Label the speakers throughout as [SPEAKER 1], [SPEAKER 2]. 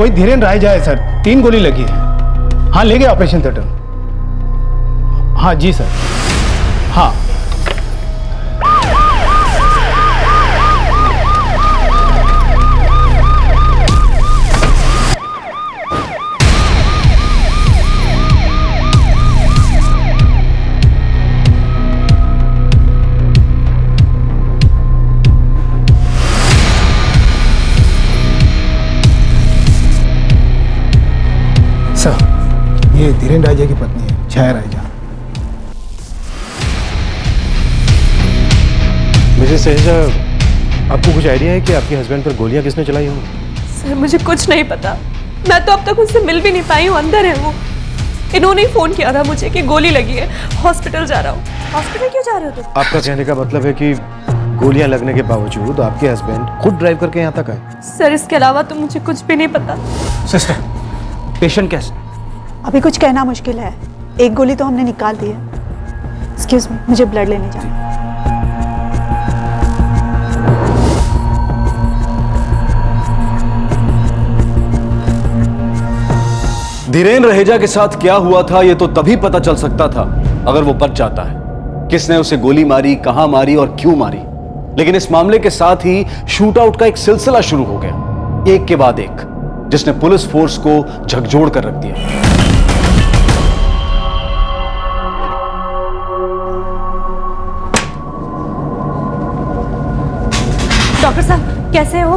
[SPEAKER 1] कोई धीरेन राय जाए सर, 3 गोली लगी है। हाँ ले गए ऑपरेशन थिएटर। हाँ जी सर। हाँ सर, ये धीरेन राजा की पत्नी है, छाया राजा।
[SPEAKER 2] मिसेस सहेजा, आपको कुछ आइडिया है कि आपके हस्बैंड पर गोलियां किसने चलाई होंगी?
[SPEAKER 3] सर मुझे कुछ नहीं पता, मैं तो अब तक उनसे मिल भी नहीं पाई हूँ, अंदर है वो। इन्होंने ही फोन किया था मुझे कि गोली लगी है, हॉस्पिटल जा रहा हूँ। हॉस्पिटल क्यों जा रहे हो तुम?
[SPEAKER 2] आपका कहने का मतलब है कि गोलियां लगने के बावजूद आपके हस्बैंड खुद ड्राइव करके यहाँ तक आए?
[SPEAKER 3] सर इसके अलावा तो मुझे कुछ भी नहीं पता।
[SPEAKER 1] सिस्टर, पेशेंट कैसे?
[SPEAKER 4] अभी कुछ कहना मुश्किल है, एक गोली तो हमने निकाल दी है। एक्सक्यूज मी, मुझे ब्लड लेने जाना।
[SPEAKER 5] धीरेन रहेजा के साथ क्या हुआ था यह तो तभी पता चल सकता था अगर वो बच जाता है। किसने उसे गोली मारी, कहां मारी और क्यों मारी। लेकिन इस मामले के साथ ही शूट आउट का एक सिलसिला शुरू हो गया, एक के बाद एक, जिसने पुलिस फोर्स को झकझोर कर रख दिया।
[SPEAKER 3] डॉक्टर साहब कैसे हो?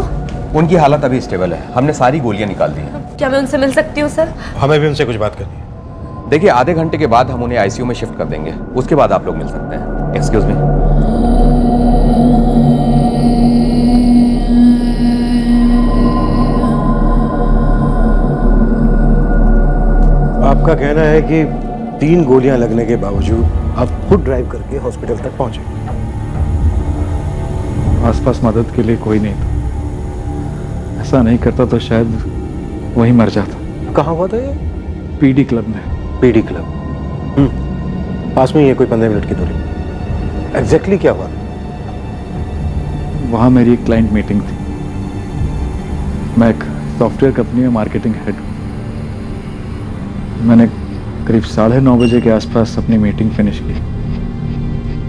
[SPEAKER 6] उनकी हालत अभी स्टेबल है, हमने सारी गोलियां निकाल दी हैं।
[SPEAKER 3] क्या मैं उनसे मिल सकती हूँ सर?
[SPEAKER 2] हमें भी उनसे कुछ बात करनी है।
[SPEAKER 6] देखिए, आधे घंटे के बाद हम उन्हें आईसीयू में शिफ्ट कर देंगे, उसके बाद आप लोग मिल सकते हैं। Excuse me.
[SPEAKER 2] आपका कहना है कि 3 गोलियां लगने के बावजूद आप खुद ड्राइव करके हॉस्पिटल तक पहुंचे?
[SPEAKER 7] आसपास मदद के लिए कोई नहीं था, ऐसा नहीं करता तो शायद वहीं मर जाता।
[SPEAKER 2] कहाँ हुआ था ये?
[SPEAKER 7] पीडी क्लब में।
[SPEAKER 2] PD club? पास में ही है, कोई 15 मिनट की दूरी। एग्जैक्टली क्या हुआ?
[SPEAKER 7] वहाँ मेरी एक क्लाइंट मीटिंग थी। मैं एक सॉफ्टवेयर कंपनी में मार्केटिंग हेड हूँ। मैंने करीब 9:30 बजे के आसपास अपनी मीटिंग फिनिश की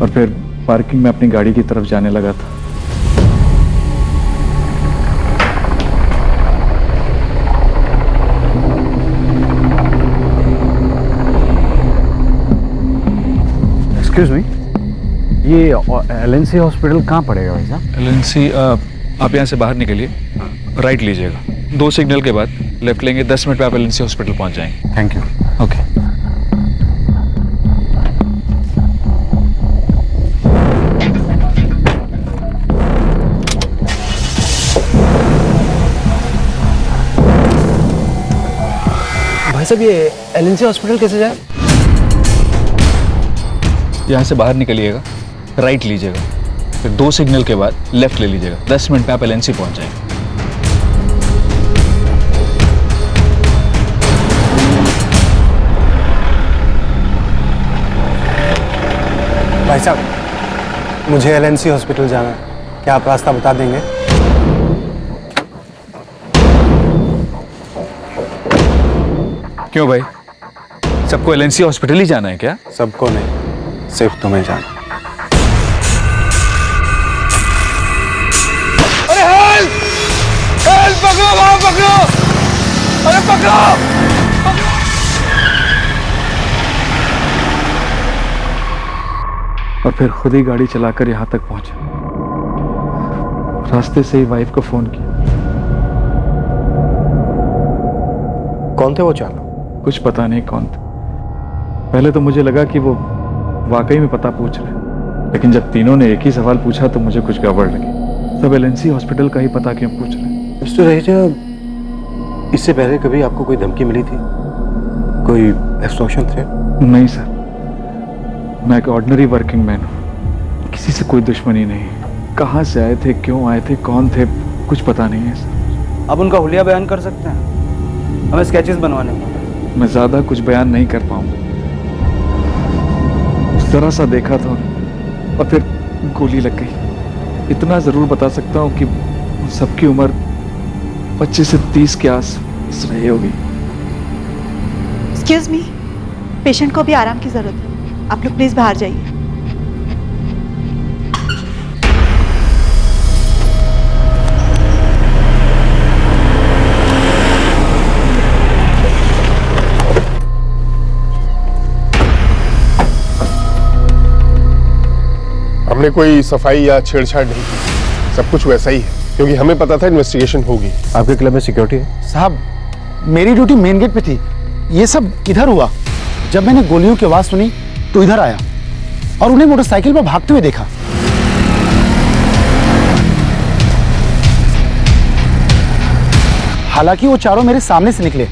[SPEAKER 7] और फिर पार्किंग में अपनी गाड़ी की तरफ जाने लगा था।
[SPEAKER 8] एक्सक्यूज मी, ये एलएनसी हॉस्पिटल कहाँ पड़ेगा भाई साहब?
[SPEAKER 7] एलएनसी, आप यहाँ से बाहर निकलिए, राइट लीजिएगा, 2 सिग्नल के बाद लेफ्ट लेंगे, 10 मिनट में आप एलएनसी हॉस्पिटल पहुँच जाएंगे।
[SPEAKER 8] Thank you.
[SPEAKER 7] ओके।
[SPEAKER 2] भाई साहब, ये एलएनसी हॉस्पिटल कैसे जाए?
[SPEAKER 7] यहाँ से बाहर निकलिएगा, राइट लीजिएगा, फिर 2 सिग्नल के बाद लेफ्ट ले लीजिएगा, 10 मिनट में आप एलएनसी पहुँच जाएंगे।
[SPEAKER 1] भाई साहब, मुझे एलएनसी हॉस्पिटल जाना है, क्या आप रास्ता बता देंगे?
[SPEAKER 7] क्यों भाई, सबको एलएनसी हॉस्पिटल ही जाना है क्या?
[SPEAKER 1] सबको नहीं, सिर्फ तुम्हें जाना।
[SPEAKER 5] अरे हेल्प! हेल्प! पकड़ो, वहां पकड़ो! अरे पकड़ो!
[SPEAKER 7] और फिर खुद ही गाड़ी चलाकर यहाँ तक पहुंचा। रास्ते से ही वाइफ को फोन किया।
[SPEAKER 2] कौन थे वो चालक?
[SPEAKER 7] कुछ पता नहीं कौन थे। पहले तो मुझे लगा कि वो वाकई में पता पूछ रहे हैं, लेकिन जब तीनों ने एक ही सवाल पूछा तो मुझे कुछ गड़बड़ लगी। सब एलएनसी हॉस्पिटल का ही पता क्यों पूछ रहे हैं?
[SPEAKER 2] मिस्टर रहेजा, इससे पहले कभी आपको कोई धमकी मिली थी? कोई एक्सटॉर्शन थ्रेट?
[SPEAKER 7] नहीं सर, मैं एक ऑर्डिनरी वर्किंग मैन हूँ, किसी से कोई दुश्मनी नहीं। कहाँ से आए थे, क्यों आए थे, कौन थे, कुछ पता नहीं है सर।
[SPEAKER 9] आप उनका हुलिया बयान कर सकते हैं, हमें स्केचेस बनवाने हैं।
[SPEAKER 7] मैं ज्यादा कुछ बयान नहीं कर पाऊंगा। जरा सा देखा था और फिर गोली लग गई। इतना जरूर बता सकता हूँ कि सबकी उम्र 25 से 30 के सहयोगी,
[SPEAKER 4] एक्सक्यूज मी, पेशेंट को भी आराम की ज़रूरत है, आप लोग प्लीज़ बाहर जाइए।
[SPEAKER 10] हमने कोई सफाई या छेड़छाड़ नहीं की, सब कुछ वैसा ही है, क्योंकि हमें पता था इन्वेस्टिगेशन होगी।
[SPEAKER 2] आपके क्लब में सिक्योरिटी है?
[SPEAKER 1] साहब, मेरी ड्यूटी मेन गेट पे थी, ये सब इधर हुआ। जब मैंने गोलियों की आवाज सुनी तो इधर आया और उन्हें मोटरसाइकिल पर भागते हुए देखा। हालांकि वो चारों मेरे सामने से निकले,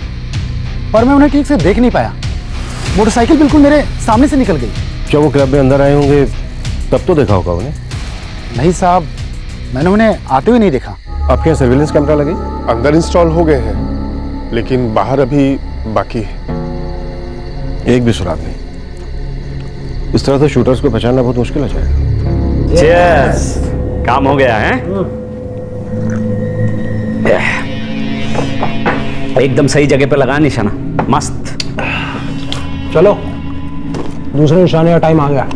[SPEAKER 1] पर मैं उन्हें ठीक से देख नहीं पाया। मोटरसाइकिल बिल्कुल मेरे सामने से निकल गई।
[SPEAKER 2] जब वो क्लब में अंदर आए होंगे तब तो देखा होगा उन्हें?
[SPEAKER 1] नहीं साहब, मैंने उन्हें आते हुए नहीं देखा।
[SPEAKER 2] आपके यहाँ सर्विलेंस कैमरा लगे?
[SPEAKER 10] अंदर इंस्टॉल हो गए हैं, लेकिन बाहर अभी बाकी है।
[SPEAKER 2] एक भी सुराग नहीं। इस तरह से शूटर्स को पहचानना बहुत मुश्किल हो जाएगा।
[SPEAKER 8] चीयर्स, काम हो गया है। एकदम सही जगह पे लगा निशाना, मस्त।
[SPEAKER 9] चलो, दूसरे निशाने का टाइम आ गया।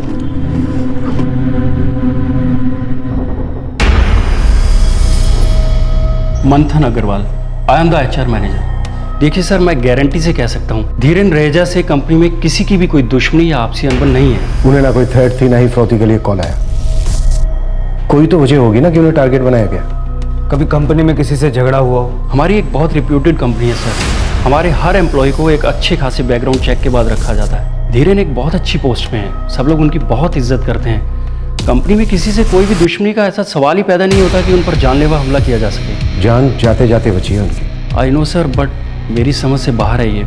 [SPEAKER 11] Manthan Agarwal, I am the HR manager. देखिए सर, मैं गारंटी से कह सकता हूँ धीरेन रहेजा से कंपनी में किसी की भी कोई दुश्मनी या आपसी अनबन नहीं है।
[SPEAKER 2] उन्हें ना कोई थ्रेट थी, ना ही फ्रौती के लिए कॉल आया। कोई तो वजह होगी ना कि उन्हें टारगेट बनाया गया।
[SPEAKER 9] कभी कंपनी में किसी से झगड़ा हुआ हो?
[SPEAKER 11] हमारी एक बहुत रिप्यूटेड कंपनी है सर। हमारे हर एम्प्लॉय को एक अच्छे खासे बैकग्राउंड चेक के बाद रखा जाता है। धीरेन एक बहुत अच्छी पोस्ट पे हैं, सब लोग उनकी बहुत इज्जत करते हैं। कंपनी में किसी से कोई भी दुश्मनी का ऐसा सवाल ही पैदा नहीं होता कि उन पर जानलेवा हमला किया जा सके।
[SPEAKER 2] जान जाते जाते बची है उनकी।
[SPEAKER 11] आई नो सर, बट मेरी समझ से बाहर है ये।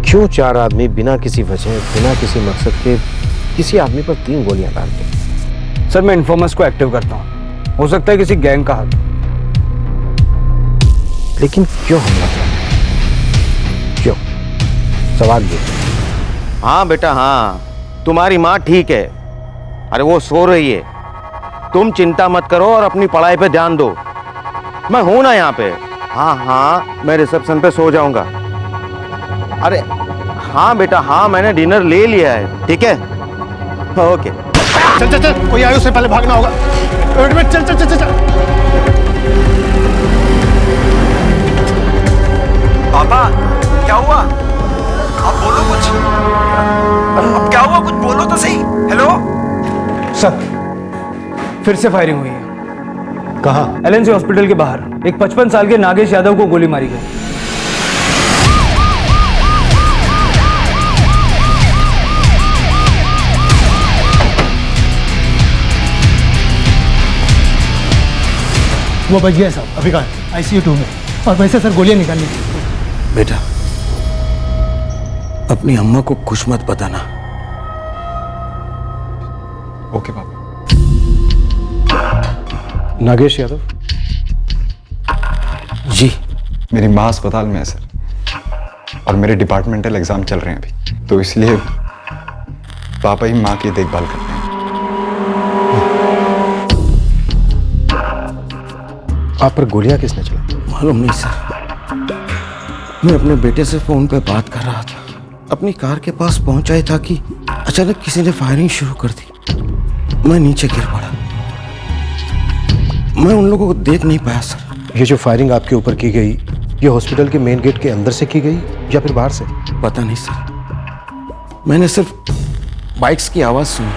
[SPEAKER 2] क्यों चार आदमी बिना किसी वजह, बिना किसी मकसद के किसी आदमी पर 3 गोलियां डालते?
[SPEAKER 9] सर, मैं इन्फॉर्मर्स को एक्टिव करता हूँ, हो सकता है किसी गैंग का हाथ।
[SPEAKER 2] लेकिन क्यों हमला किया? क्यों? सवाल ये।
[SPEAKER 12] हाँ बेटा हाँ, तुम्हारी माँ ठीक है। अरे वो सो रही है, तुम चिंता मत करो और अपनी पढ़ाई पे ध्यान दो। मैं हूं ना यहाँ पे। हाँ हाँ, मैं रिसेप्शन पे सो जाऊंगा। अरे हाँ बेटा हाँ, मैंने डिनर ले लिया है, ठीक है? ओके।
[SPEAKER 1] चल चल चल, कोई आए उससे पहले भागना होगा। चल चल चल चल चल।
[SPEAKER 12] पापा क्या हुआ? आप बोलो कुछ। अब क्या हुआ, कुछ बोलो तो सही। हेलो
[SPEAKER 9] सर, फिर से फायरिंग हुई है।
[SPEAKER 2] कहाँ?
[SPEAKER 9] LNC हॉस्पिटल के बाहर एक 55 साल के नागेश यादव को गोली मारी गई।
[SPEAKER 1] वो बच गया साहब, अभी कहाँ है? ICU 2 में। और वैसे सर गोलियां निकालनी।
[SPEAKER 12] बेटा, अपनी अम्मा को कुछ मत बताना।
[SPEAKER 7] ओके पापा।
[SPEAKER 2] नागेश यादव
[SPEAKER 12] जी?
[SPEAKER 7] मेरी माँ अस्पताल में है सर, और मेरे डिपार्टमेंटल एग्जाम चल रहे हैं अभी, तो इसलिए पापा ही माँ की देखभाल करते हैं।
[SPEAKER 2] आप पर गोलियां किसने चलाई?
[SPEAKER 12] मालूम नहीं सर, मैं अपने बेटे से फोन पे बात कर रहा था, अपनी कार के पास पहुंचा ही था कि अचानक किसी ने फायरिंग शुरू कर दी। मैं नीचे गिर पड़ा, मैं उन लोगों को देख नहीं पाया सर।
[SPEAKER 2] ये जो फायरिंग आपके ऊपर की गई, ये हॉस्पिटल के मेन गेट के अंदर से की गई या फिर बाहर से?
[SPEAKER 12] पता नहीं सर, मैंने सिर्फ बाइक्स की आवाज सुनी।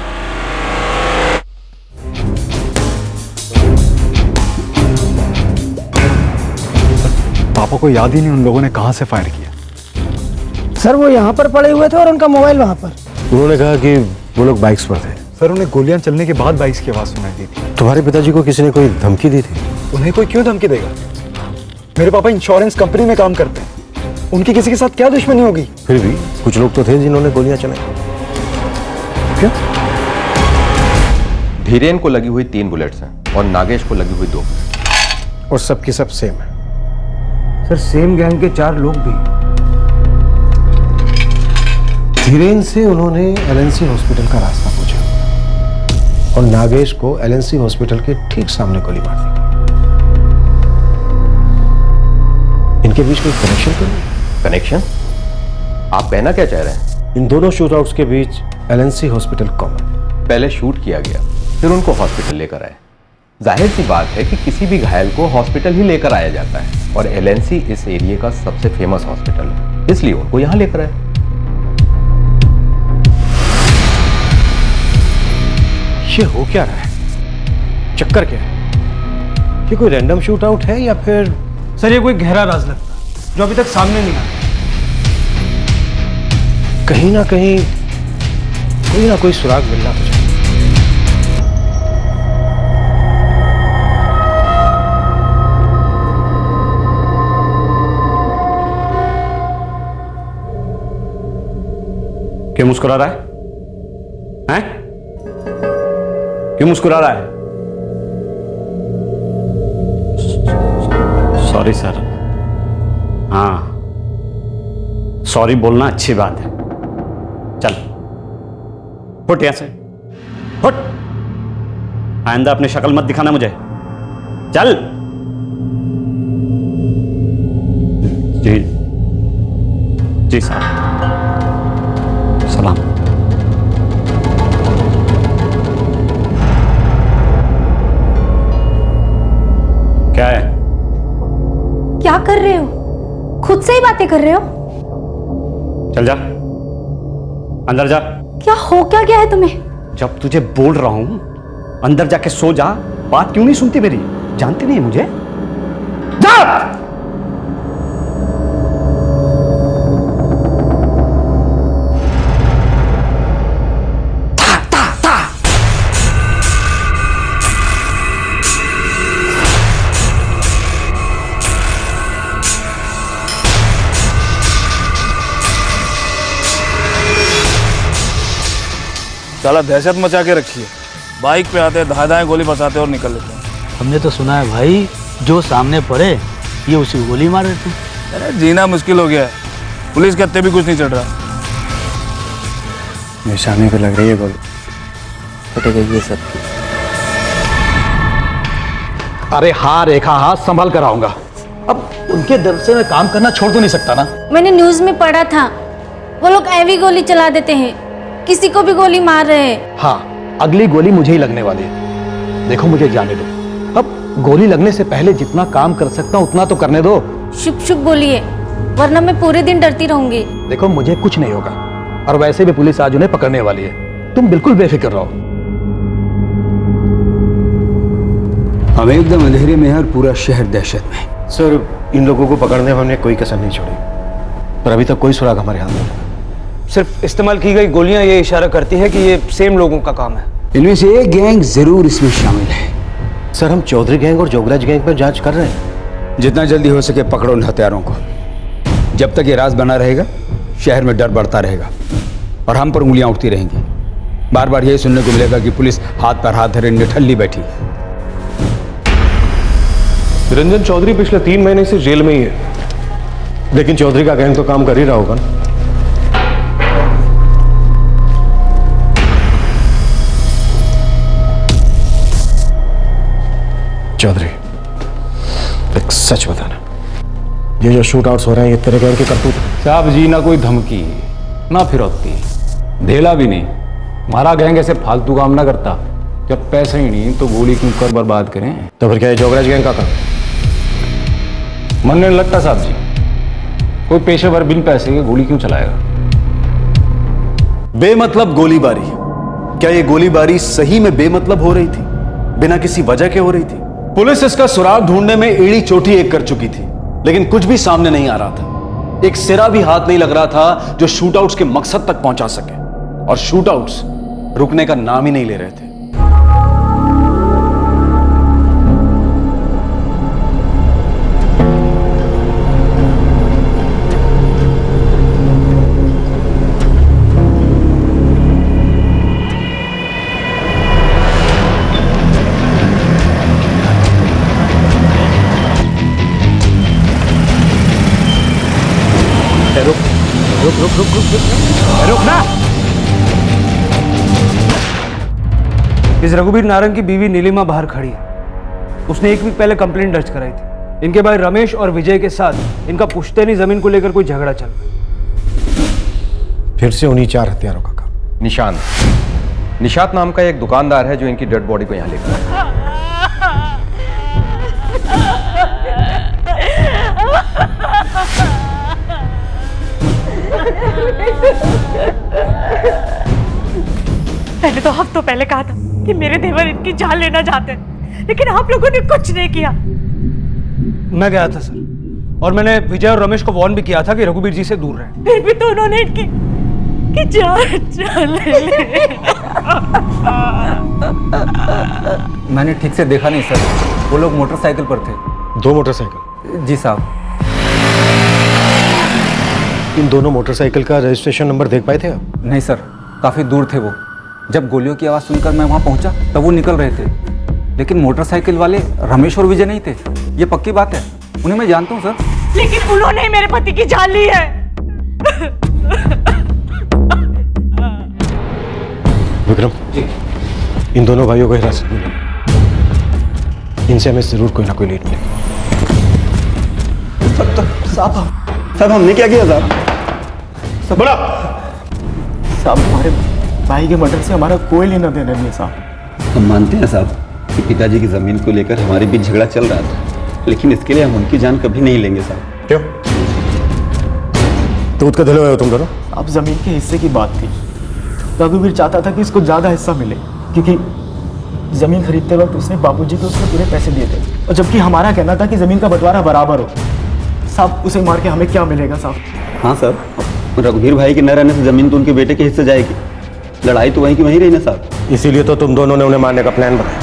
[SPEAKER 7] पापा को याद ही नहीं उन लोगों ने कहां से फायर किया।
[SPEAKER 9] सर, वो यहाँ पर पड़े हुए थे और उनका मोबाइल वहाँ पर।
[SPEAKER 2] उन्होंने कहा कि वो लोग बाइक्स पर थे।
[SPEAKER 7] सर, उन्हें गोलियां चलने के बाद बाइक्स की आवाज सुनाई दी थी।
[SPEAKER 2] तुम्हारे पिताजी को किसी ने कोई धमकी दी थी?
[SPEAKER 7] उन्हें कोई क्यों धमकी देगा? मेरे पापा इंश्योरेंस कंपनी में काम करते हैं, उनकी किसी के साथ क्या दुश्मनी होगी?
[SPEAKER 2] फिर भी कुछ लोग तो थे जिन्होंने गोलियां चलाई।
[SPEAKER 6] क्यों? धीरेन को लगी हुई 3 बुलेट्स हैं और नागेश को लगी हुई 2,
[SPEAKER 2] और सबकी सब सेम है।
[SPEAKER 9] सर, सेम गैंग के 4 लोग भी।
[SPEAKER 2] धीरेन से उन्होंने LNC हॉस्पिटल का रास्ता पूछा और नागेश को LNC हॉस्पिटल के ठीक सामने गोली मार दी। इनके बीच कोई कनेक्शन तो नहीं?
[SPEAKER 6] कनेक्शन? आप कहना क्या चाह रहे हैं?
[SPEAKER 2] इन दोनों शूटआउट्स के बीच एलएनसी हॉस्पिटल कॉमन।
[SPEAKER 6] पहले शूट किया गया, फिर उनको हॉस्पिटल लेकर आए। जाहिर सी बात है कि किसी भी घायल को हॉस्पिटल ही लेकर आया जाता है, और एलएनसी इस एरिया का सबसे फेमस हॉस्पिटल है, इसलिए उनको यहां लेकर आए।
[SPEAKER 2] ये हो क्या रहा है? चक्कर क्या है? ये कोई रैंडम शूटआउट है या फिर?
[SPEAKER 9] सर ये कोई गहरा राज लगता है जो अभी तक सामने नहीं आया।
[SPEAKER 2] कहीं ना कोई सुराग मिलना तो चाहिए।
[SPEAKER 11] क्यों मुस्कुरा रहा है? हैं? क्यों मुस्कुरा रहा है? Sorry sir. हाँ, सॉरी बोलना अच्छी बात है। चल फुट यहां से, फुट। आइंदा अपनी शक्ल मत दिखाना मुझे। चल। जी जी साहब, सलाम। क्या है?
[SPEAKER 13] क्या कर रहे हो? खुद से ही बातें कर रहे हो?
[SPEAKER 11] चल जा, अंदर जा।
[SPEAKER 13] क्या हो क्या गया है तुम्हें?
[SPEAKER 11] जब तुझे बोल रहा हूं अंदर जाके सो जा, बात क्यों नहीं सुनती मेरी? जानती नहीं मुझे? जा!
[SPEAKER 9] साला दहशत मचा के रखी है। बाइक पे आते दाएं दाएं गोली बरसाते और निकल लेते हैं।
[SPEAKER 14] हमने तो सुना है भाई, जो सामने पड़े ये उसी को गोली मार देते।
[SPEAKER 9] अरे जीना मुश्किल हो गया है, पुलिस के हत्थे भी कुछ नहीं चढ़ रहा।
[SPEAKER 2] निशाने पे लग रही है गोली, फटे गई ये सब।
[SPEAKER 1] अरे हाँ रेखा, हाथ संभाल कर आऊंगा। अब उनके डर से मैं काम करना छोड़ तो नहीं सकता ना।
[SPEAKER 13] मैंने न्यूज में पढ़ा था, वो लोग ऐवी गोली चला देते हैं, किसी को भी गोली मार रहे हैं।
[SPEAKER 1] हाँ, अगली गोली मुझे ही लगने वाली है। देखो मुझे जाने दो। अब गोली लगने से पहले जितना काम कर सकता हूँ उतना तो करने दो।
[SPEAKER 13] शुभ शुभ बोलिए, वरना मैं पूरे दिन डरती रहूंगी।
[SPEAKER 1] देखो मुझे कुछ नहीं होगा, और वैसे भी पुलिस आज उन्हें पकड़ने वाली है। तुम बिल्कुल बेफिक्र रहो।
[SPEAKER 5] हम एकदम अंधेरे में है और पूरा शहर दहशत में।
[SPEAKER 2] सर, इन लोगों को पकड़ने में हमने कोई कसर नहीं छोड़ी, पर अभी तक कोई सुराग हमारे हाथ में।
[SPEAKER 9] सिर्फ इस्तेमाल की गई गोलियां ये इशारा करती है कि ये सेम लोगों का काम है।
[SPEAKER 5] इनमें से एक गैंग जरूर इसमें शामिल है।
[SPEAKER 2] सर, हम चौधरी गैंग और जोगराज गैंग पर जांच कर रहे हैं।
[SPEAKER 5] जितना जल्दी हो सके पकड़ो उन हत्यारों को। जब तक ये राज बना रहेगा शहर में डर बढ़ता रहेगा और हम पर उंगलियां उठती रहेंगी। बार बार यही सुनने को मिलेगा कि पुलिस हाथ पर हाथ धरे निठल्ली बैठी।
[SPEAKER 2] रंजन चौधरी पिछले 3 महीने से जेल में ही है, लेकिन चौधरी का गैंग तो काम कर ही रहा होगा ना। चौधरी, एक सच बताना, ये जो शूट आउट्स हो रहे हैं ये तेरे गैंग के करतूत?
[SPEAKER 7] साहब जी, ना कोई धमकी ना फिरौती, ढेला भी नहीं। हमारा गैंग ऐसे फालतू काम ना करता। जब पैसे ही नहीं तो गोली क्यों कर बर्बाद करें?
[SPEAKER 2] तो फिर क्या ये जोगराज गैंग का काम?
[SPEAKER 7] मन नहीं लगता साहब जी, कोई पेशेवर बिन पैसे के गोली क्यों चलाएगा?
[SPEAKER 5] बेमतलब गोलीबारी। क्या ये गोलीबारी सही में बेमतलब हो रही थी, बिना किसी वजह के हो रही थी? पुलिस इसका सुराग ढूंढने में एड़ी चोटी एक कर चुकी थी, लेकिन कुछ भी सामने नहीं आ रहा था। एक सिरा भी हाथ नहीं लग रहा था जो शूटआउट्स के मकसद तक पहुंचा सके, और शूटआउट्स रुकने का नाम ही नहीं ले रहे थे।
[SPEAKER 9] रुक ना। इस रघुवीर नारंग की बीवी नीलिमा बाहर खड़ी है। उसने 1 वीक पहले कंप्लेंट दर्ज कराई थी।
[SPEAKER 15] इनके भाई रमेश और विजय के साथ इनका पुश्तैनी जमीन को लेकर कोई झगड़ा चल रहा है।
[SPEAKER 2] फिर से उन्हीं 4 हत्यारों का काम।
[SPEAKER 6] निशात नाम का एक दुकानदार है जो इनकी डेड बॉडी को यहाँ लेकर आया।
[SPEAKER 3] पहले तो हफ्तों पहले कहा था कि मेरे देवर इनकी जान लेना चाहते हैं, लेकिन आप लोगों ने कुछ नहीं किया।
[SPEAKER 15] मैं गया था सर, और मैंने विजय और रमेश को वार्न भी किया था कि रघुवीर जी से दूर रहें।
[SPEAKER 3] फिर भी तो उन्होंने इनकी जान ले ली।
[SPEAKER 16] मैंने ठीक से देखा नहीं सर, वो लोग मोटरसाइकिल पर थे।
[SPEAKER 2] 2 मोटरसाइकिल?
[SPEAKER 16] जी साहब।
[SPEAKER 2] इन दोनों मोटरसाइकिल का रजिस्ट्रेशन नंबर देख पाए थे आप?
[SPEAKER 16] नहीं सर, काफ़ी दूर थे वो। जब गोलियों की आवाज़ सुनकर मैं वहाँ पहुँचा तब वो निकल रहे थे, लेकिन मोटरसाइकिल वाले रमेश और विजय नहीं थे, ये पक्की बात है। उन्हें मैं जानता हूँ सर।
[SPEAKER 3] लेकिन उन्होंने ही मेरे पति की जान ली है।
[SPEAKER 2] विक्रम जी, इन दोनों भाइयों को हिरासत में लो। इनसे हमें जरूर कोई ना कोई लीड मिलेगी।
[SPEAKER 17] साहब हमने क्या किया साहब?
[SPEAKER 2] बड़ा
[SPEAKER 17] साहब, हमारे भाई के मर्डर से हमारा कोई लेना देना नहीं है साहब।
[SPEAKER 18] हम मानते हैं साहब कि पिताजी की जमीन को लेकर हमारे बीच झगड़ा चल रहा था, लेकिन इसके लिए हम उनकी जान कभी नहीं लेंगे साहब।
[SPEAKER 2] क्यों? दूध का धुले हुए हो तुम दोनों?
[SPEAKER 17] अब जमीन के हिस्से की बात थी। रघुवीर चाहता था कि इसको ज्यादा हिस्सा मिले, क्योंकि जमीन खरीदते वक्त उसने बाबूजी को उसके पूरे पैसे दिए थे, और जबकि हमारा कहना था कि जमीन का बंटवारा बराबर हो। साहब, उसे मार के हमें क्या मिलेगा साहब?
[SPEAKER 18] हाँ सर, रघुवीर भाई के न रहने से जमीन तो उनके बेटे के हिस्से जाएगी। लड़ाई तो वहीं की वहीं रही ना साहब।
[SPEAKER 2] इसीलिए तो तुम दोनों ने उन्हें मारने का प्लान बनाया।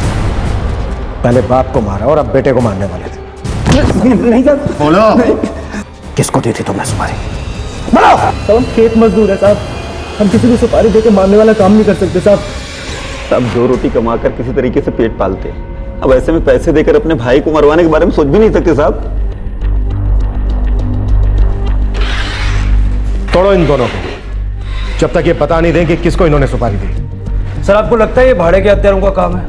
[SPEAKER 2] पहले बाप को मारा और अब बेटे को मारने वाले थे।
[SPEAKER 17] नहीं सर।
[SPEAKER 2] बोलो, किसको दी थी तुमने सुपारी?
[SPEAKER 17] बोलो। साहब, हम खेत मजदूर है साहब, हम किसी को सुपारी देके मारने वाला काम नहीं कर सकते साहब।
[SPEAKER 18] साहब 2 रोटी कमाकर किसी तरीके से पेट पालते, अब ऐसे में पैसे देकर अपने भाई को मरवाने के बारे में सोच भी नहीं सकते साहब।
[SPEAKER 2] तोड़ो इन दोनों को, जब तक ये पता नहीं दें कि किसको इन्होंने सुपारी दी।
[SPEAKER 15] सर, आपको लगता है ये भाड़े के हत्यारों का काम है?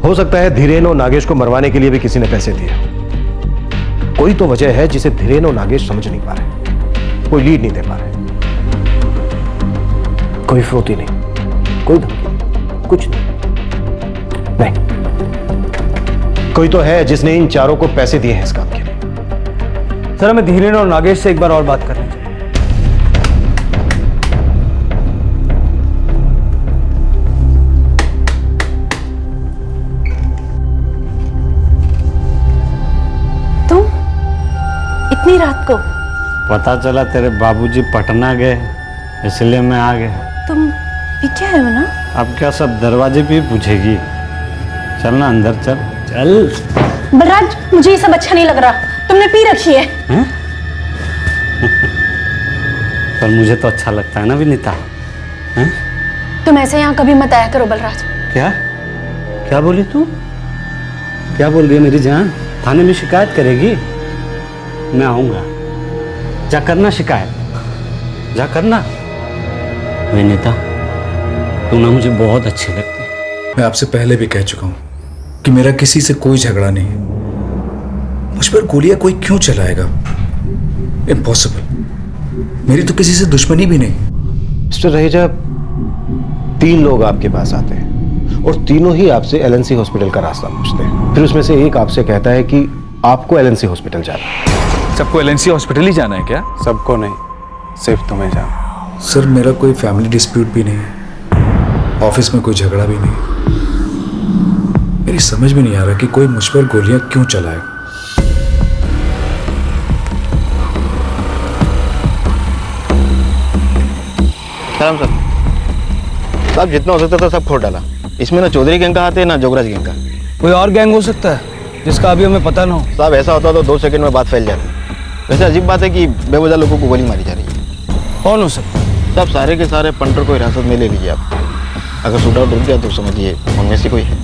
[SPEAKER 2] हो सकता है धीरेन और नागेश को मरवाने के लिए भी किसी ने पैसे दिए। कोई तो वजह है जिसे धीरेन और नागेश समझ नहीं पा रहे, कोई लीड नहीं दे पा रहे, कोई फ्रोती नहीं, कोई धमकी नहीं, कुछ नहीं। कोई तो है जिसने इन चारों को पैसे दिए हैं इस काम के लिए।
[SPEAKER 15] सर, हमें धीरेन और नागेश से एक बार और बात करनी चाहिए।
[SPEAKER 13] इतनी रात को?
[SPEAKER 19] पता चला तेरे बाबूजी पटना गए, इसलिए मैं आ गया।
[SPEAKER 13] तुम भी क्या है ना?
[SPEAKER 19] अब क्या सब दरवाजे पे ही पूछेगी? चल ना अंदर, चल चल।
[SPEAKER 13] बलराज, मुझे ये सब अच्छा नहीं लग रहा। तुमने पी रखी है?
[SPEAKER 19] पर मुझे तो अच्छा लगता है ना विनीता।
[SPEAKER 13] तुम ऐसे यहाँ कभी मत आया करो बलराज।
[SPEAKER 19] क्या क्या बोली तू? क्या बोल रही है मेरी जान? थाने में शिकायत करेगी? मैं आऊंगा, जा करना शिकायत, जा करना। विनीता, तू ना मुझे बहुत अच्छी लगती है।
[SPEAKER 7] मैं आपसे पहले भी कह चुका हूं कि मेरा किसी से कोई झगड़ा नहीं है। मुझ पर गोलियां कोई क्यों चलाएगा? इम्पॉसिबल। मेरी तो किसी से दुश्मनी भी नहीं।
[SPEAKER 2] मिस्टर रहेजा, 3 लोग आपके पास आते हैं और तीनों ही आपसे एलएनसी हॉस्पिटल का रास्ता पूछते हैं। फिर उसमें से एक आपसे कहता है कि आपको एलएनसी हॉस्पिटल जाना है।
[SPEAKER 7] सबको एलएनसी हॉस्पिटल ही जाना है क्या?
[SPEAKER 2] सबको नहीं, सिर्फ तुम्हें जाना।
[SPEAKER 7] सर, मेरा कोई फैमिली डिस्प्यूट भी नहीं है, ऑफिस में कोई झगड़ा भी नहीं। मेरी समझ में नहीं आ रहा कि कोई मुझ पर गोलियां क्यों चलाएगा।
[SPEAKER 12] सलाम सर। साहब, जितना हो सकता था सब खोल डाला। इसमें ना चौधरी गैंग का हाथ है ना जोगराज गैंग का।
[SPEAKER 15] कोई और गैंग हो सकता है जिसका अभी हमें पता ना हो?
[SPEAKER 12] साहब, ऐसा होता तो 2 सेकंड में बात फैल जाती। वैसे अजीब बात है कि बेवजह लोगों को गोली मारी जा रही है।
[SPEAKER 15] कौन हो सकता?
[SPEAKER 12] साहब, सारे के सारे पंटर को हिरासत में ले लीजिए आप। अगर शूट आउट रुक गया तो समझिए उनमें से कोई है।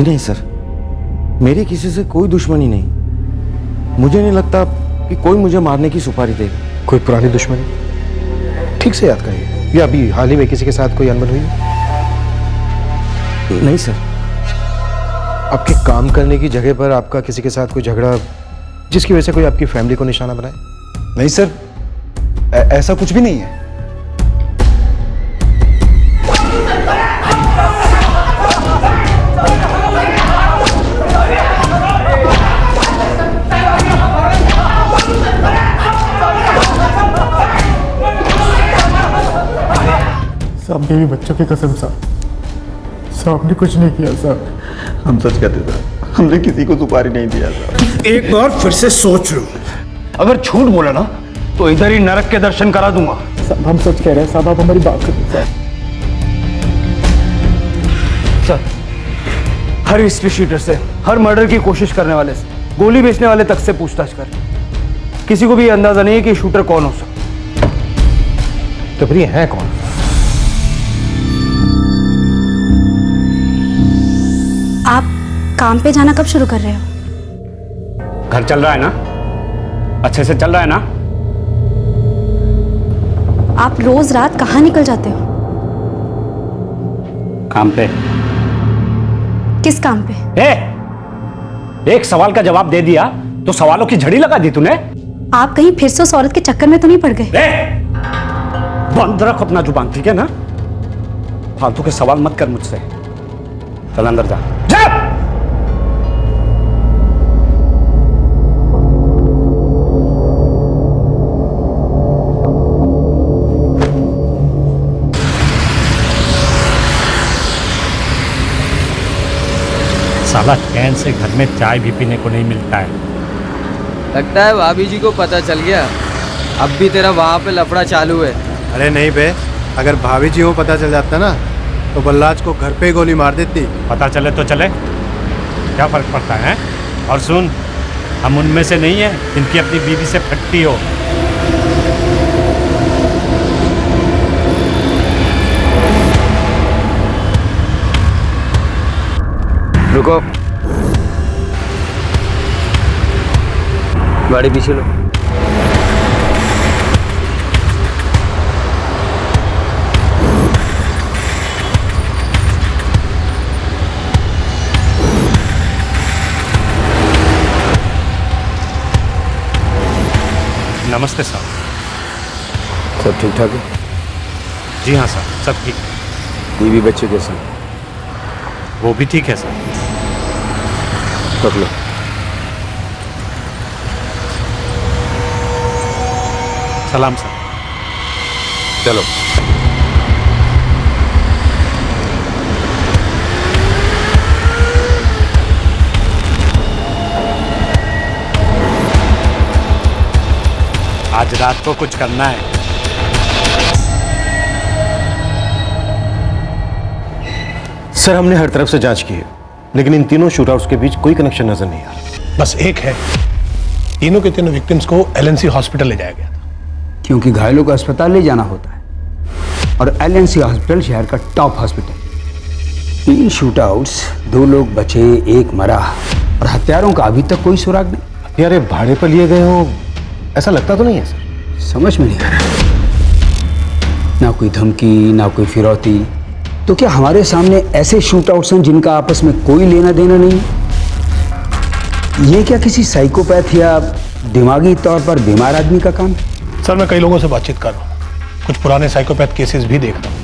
[SPEAKER 12] जी नहीं सर, मेरी किसी से कोई दुश्मनी नहीं। मुझे नहीं लगता कि कोई मुझे मारने की सुपारी देगा।
[SPEAKER 2] कोई पुरानी दुश्मनी? ठीक से याद करिए, या अभी हाल ही में किसी के साथ कोई अनबन हुई है?
[SPEAKER 12] नहीं सर।
[SPEAKER 2] आपके काम करने की जगह पर आपका किसी के साथ कोई झगड़ा जिसकी वजह से कोई आपकी फैमिली को निशाना बनाए?
[SPEAKER 5] नहीं सर, ऐसा कुछ भी नहीं है।
[SPEAKER 17] साहब मेरी बच्चों की कसम साहब, आपने कुछ नहीं किया साहब।
[SPEAKER 18] हम सच कहते थे, हमने किसी को सुपारी नहीं दिया साहब।
[SPEAKER 15] एक बार फिर से सोच लो, अगर झूठ बोला ना तो इधर ही नरक के दर्शन करा दूंगा।
[SPEAKER 17] साहब हम सच कह रहे हैं साहब, आप हमारी बात सुनिए साहब।
[SPEAKER 15] सर, हर हिस्ट्री शीटर से, हर मर्डर की कोशिश करने वाले से, गोली बेचने वाले तक से पूछताछ कर, किसी को भी अंदाजा नहीं है कि शूटर कौन हो सकता।
[SPEAKER 2] तो फिर ये है कौन?
[SPEAKER 13] आप काम पे जाना कब शुरू कर रहे हो?
[SPEAKER 19] घर चल रहा है ना? अच्छे से चल रहा है ना?
[SPEAKER 13] आप रोज रात कहाँ निकल जाते हो?
[SPEAKER 19] काम पे।
[SPEAKER 13] किस काम पे?
[SPEAKER 19] एक सवाल का जवाब दे दिया तो सवालों की झड़ी लगा दी तूने।
[SPEAKER 13] आप कहीं फिर से उस औरत के चक्कर में तो नहीं पड़ गए?
[SPEAKER 19] बंद रख अपना जुबान, ठीक है ना? फालतू के सवाल मत कर मुझसे। चल अंदर जा।
[SPEAKER 11] साला चैन से घर में चाय भी पीने को नहीं मिलता है।
[SPEAKER 20] लगता है भाभी जी को पता चल गया, अब भी तेरा वहाँ पे लफड़ा चालू है।
[SPEAKER 2] अरे नहीं बे, अगर भाभी जी को पता चल जाता ना तो बल्लाज को घर पे ही गोली मार देती।
[SPEAKER 11] पता चले तो चले, क्या फर्क पड़ता है? और सुन, हम उनमें से नहीं है जिनकी अपनी बीवी से फटती हो।
[SPEAKER 20] रुको, गाड़ी पीछे लो।
[SPEAKER 11] नमस्ते साहब।
[SPEAKER 2] सब ठीक ठाक है?
[SPEAKER 11] जी हाँ साहब, सब ठीक है।
[SPEAKER 2] बीवी बच्चे कैसे हैं?
[SPEAKER 11] वो भी ठीक है सर।
[SPEAKER 2] रख लो।
[SPEAKER 11] सलाम सर।
[SPEAKER 2] चलो।
[SPEAKER 11] आज रात को कुछ करना है।
[SPEAKER 2] सर हमने हर तरफ से जांच की है, लेकिन इन तीनों शूटआउट्स के बीच कोई कनेक्शन नजर नहीं आ रहा।
[SPEAKER 10] बस एक है, तीनों के तीनों विक्टिम्स को एलएनसी हॉस्पिटल ले जाया गया था।
[SPEAKER 15] क्योंकि घायलों को अस्पताल ले जाना होता है और एलएनसी हॉस्पिटल शहर का टॉप हॉस्पिटल। 3 शूटआउट्स, 2 लोग बचे, 1 मरा और हत्यारों का अभी तक कोई सुराग नहीं।
[SPEAKER 2] हथियारे भाड़े पर लिए गए हो ऐसा लगता तो नहीं है सर?
[SPEAKER 15] समझ में नहीं आ रहा, ना कोई धमकी, ना कोई फिरौती। तो क्या हमारे सामने ऐसे शूटआउट्स हैं जिनका आपस में कोई लेना देना नहीं? ये क्या किसी साइकोपैथ या दिमागी तौर पर बीमार आदमी का काम है?
[SPEAKER 10] सर मैं कई लोगों से बातचीत कर रहा हूँ, कुछ पुराने साइकोपैथ केसेस भी देख रहा हूँ,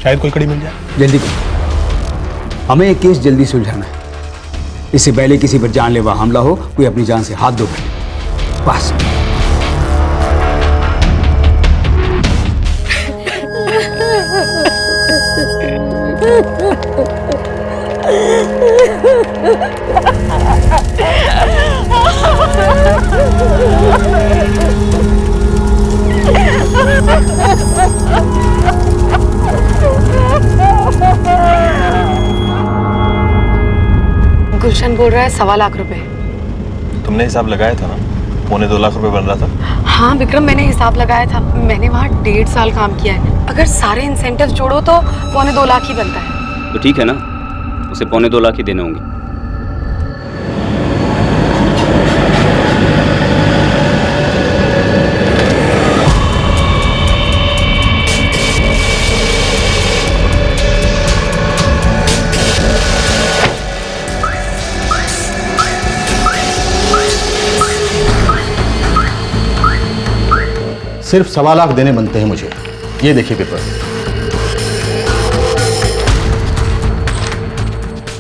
[SPEAKER 10] शायद कोई कड़ी मिल जाए।
[SPEAKER 15] जल्दी करो, हमें ये केस जल्दी सुलझाना है। इससे पहले किसी पर जानलेवा हमला हो, कोई अपनी जान से हाथ धो बैठे। बस।
[SPEAKER 3] गुलशन बोल रहा है 1.25 लाख रुपए।
[SPEAKER 18] तुमने हिसाब लगाया था ना, 1.25 लाख रुपए बन रहा था।
[SPEAKER 3] हाँ विक्रम, मैंने हिसाब लगाया था। मैंने वहाँ 1.5 साल काम किया है। अगर सारे इंसेंटिव जोड़ो तो 1.25 लाख ही बनता है।
[SPEAKER 21] तो ठीक है ना, उसे 1.25 लाख ही देने होंगे।
[SPEAKER 1] सिर्फ 1.25 लाख देने बनते हैं मुझे। ये देखिए पेपर।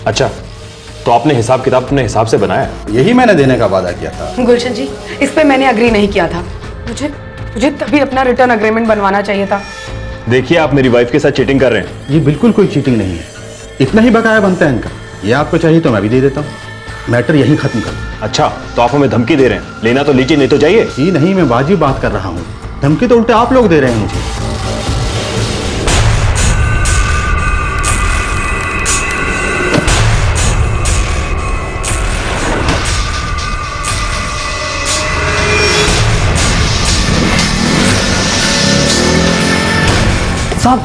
[SPEAKER 2] अच्छा, तो आपने हिसाब किताब अपने हिसाब से बनाया?
[SPEAKER 1] यही मैंने देने का वादा किया था।
[SPEAKER 21] गुलशन जी, इस पे मैंने अग्री नहीं किया था। मुझे तभी अपना रिटर्न अग्रीमेंट बनवाना चाहिए था।
[SPEAKER 2] देखिए, आप मेरी वाइफ के साथ चीटिंग कर रहे हैं।
[SPEAKER 1] ये बिल्कुल कोई चीटिंग नहीं है, इतना ही बकाया बनता है इनका। ये आपको चाहिए तो मैं भी दे देता हूँ, मैटर यही खत्म कर।
[SPEAKER 2] अच्छा, तो आप हमें धमकी दे रहे हैं? लेना तो लीजिए, नहीं तो जाइए।
[SPEAKER 1] ही नहीं, मैं वाजिब बात कर रहा हूँ। धमकी तो उल्टे आप लोग दे रहे हैं मुझे।
[SPEAKER 17] साहब,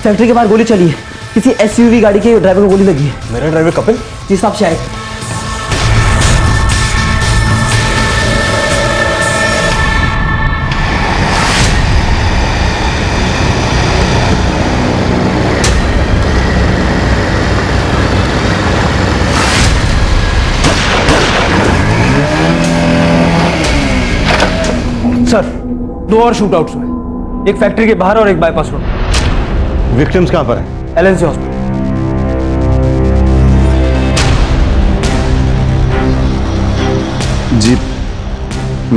[SPEAKER 17] फैक्ट्री के बाहर गोली चली है। किसी एसयूवी गाड़ी के ड्राइवर को गोली लगी है।
[SPEAKER 2] मेरा ड्राइवर कपिल?
[SPEAKER 17] जी साहब, शायद। सर, 2 और शूटआउट्स हुए, एक फैक्ट्री के बाहर और एक बाईपास रोड।
[SPEAKER 2] विक्टिम्स कहां पर हैं?
[SPEAKER 17] LNC hospital.
[SPEAKER 22] जी,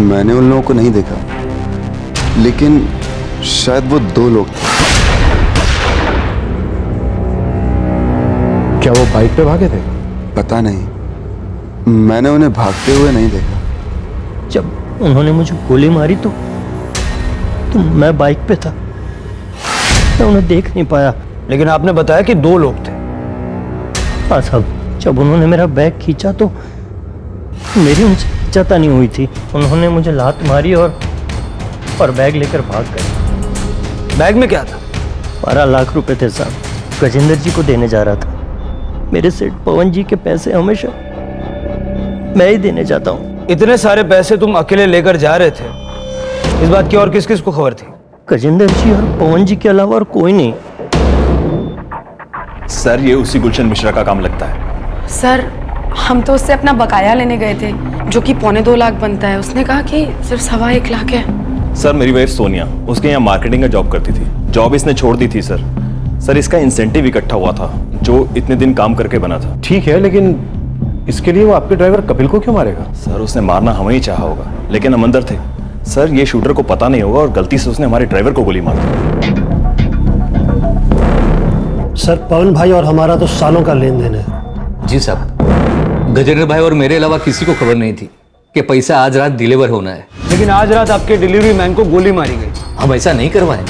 [SPEAKER 22] मैंने उन लोगों को नहीं देखा, लेकिन शायद वो 2 लोग थे।
[SPEAKER 2] क्या वो बाइक पे भागे थे?
[SPEAKER 22] पता नहीं, मैंने उन्हें भागते हुए नहीं देखा।
[SPEAKER 14] जब उन्होंने मुझे गोली मारी तो मैं बाइक पे था, मैं उन्हें देख नहीं पाया।
[SPEAKER 17] लेकिन आपने बताया कि 2 लोग थे।
[SPEAKER 14] हाँ साहब, जब उन्होंने मेरा बैग खींचा तो मेरी उनसे इज्जत नहीं हुई थी। उन्होंने मुझे लात मारी और बैग लेकर भाग गए।
[SPEAKER 17] बैग में क्या था?
[SPEAKER 14] 12 लाख रुपए थे साहब, गजेंद्र जी को देने जा रहा था। मेरे सेठ पवन जी के पैसे हमेशा मैं ही देने जाता हूँ।
[SPEAKER 17] इतने सारे पैसे तुम अकेले लेकर जा रहे थे, इस बात की और किस किस को खबर थी?
[SPEAKER 14] गजेंद्र जी और पवन जी के अलावा और कोई नहीं।
[SPEAKER 2] सर, ये उसी गुलशन मिश्रा का काम लगता है।
[SPEAKER 21] सर, हम तो उससे अपना बकाया लेने गए थे, जो कि 2.25 लाख बनता है। उसने कहा कि सिर्फ 1.25 लाख है।
[SPEAKER 2] सर, मेरी वाइफ सोनिया उसके यहाँ मार्केटिंग का जॉब करती थी। जॉब इसने छोड़ दी थी सर। इसका इंसेंटिव इकट्ठा हुआ था जो इतने दिन काम करके बना था। ठीक है, लेकिन इसके लिए वो आपके ड्राइवर कपिल को क्यों मारेगा? सर, उसने मारना हमें ही चाहा होगा, लेकिन हम अंदर थे। सर, ये शूटर को पता नहीं होगा और गलती से उसने हमारे ड्राइवर को गोली मार दी।
[SPEAKER 23] सर, पवन भाई और हमारा तो सालों का लेन देन है।
[SPEAKER 24] जी साहब, गजेंद्र भाई और मेरे अलावा किसी को खबर नहीं थी कि पैसा आज रात डिलीवर होना है।
[SPEAKER 17] लेकिन आज रात आपके डिलीवरी मैन को गोली मारी गई।
[SPEAKER 24] हम ऐसा नहीं करवाएं।